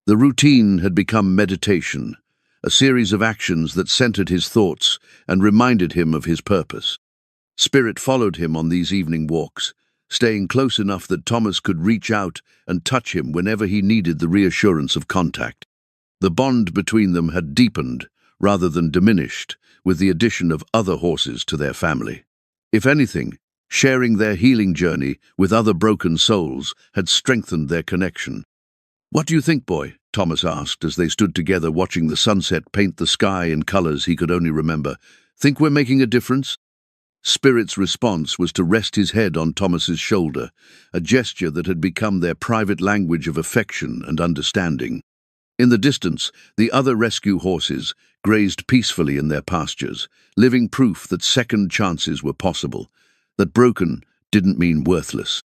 The routine had become meditation, a series of actions that centered his thoughts and reminded him of his purpose. Spirit followed him on these evening walks, staying close enough that Thomas could reach out and touch him whenever he needed the reassurance of contact. The bond between them had deepened, rather than diminished, with the addition of other horses to their family. If anything, sharing their healing journey with other broken souls had strengthened their connection. "What do you think, boy?" Thomas asked as they stood together watching the sunset paint the sky in colors he could only remember. "Think we're making a difference?" Spirit's response was to rest his head on Thomas's shoulder, a gesture that had become their private language of affection and understanding. In the distance, the other rescue horses grazed peacefully in their pastures, living proof that second chances were possible, that broken didn't mean worthless.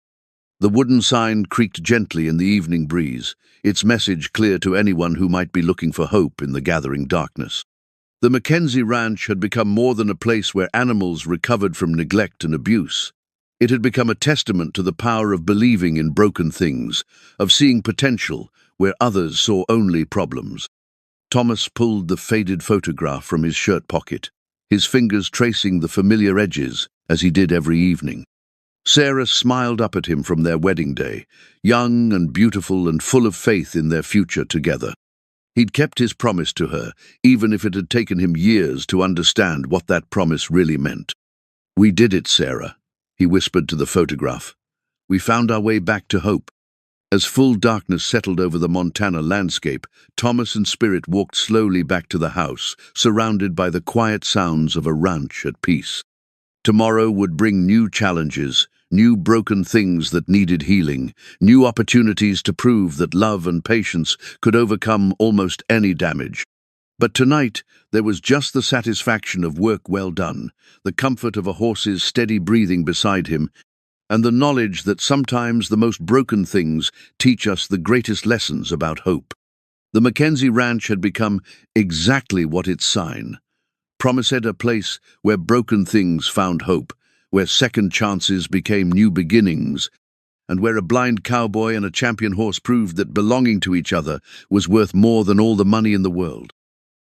The wooden sign creaked gently in the evening breeze, its message clear to anyone who might be looking for hope in the gathering darkness. The Mackenzie Ranch had become more than a place where animals recovered from neglect and abuse. It had become a testament to the power of believing in broken things, of seeing potential where others saw only problems. Thomas pulled the faded photograph from his shirt pocket, his fingers tracing the familiar edges as he did every evening. Sarah smiled up at him from their wedding day, young and beautiful and full of faith in their future together. He'd kept his promise to her, even if it had taken him years to understand what that promise really meant. "We did it, Sarah," he whispered to the photograph. "We found our way back to hope." As full darkness settled over the Montana landscape, Thomas and Spirit walked slowly back to the house, surrounded by the quiet sounds of a ranch at peace. Tomorrow would bring new challenges, new broken things that needed healing, new opportunities to prove that love and patience could overcome almost any damage. But tonight, there was just the satisfaction of work well done, the comfort of a horse's steady breathing beside him, and the knowledge that sometimes the most broken things teach us the greatest lessons about hope. The Mackenzie Ranch had become exactly what its sign promised, a place where broken things found hope, where second chances became new beginnings, and where a blind cowboy and a champion horse proved that belonging to each other was worth more than all the money in the world.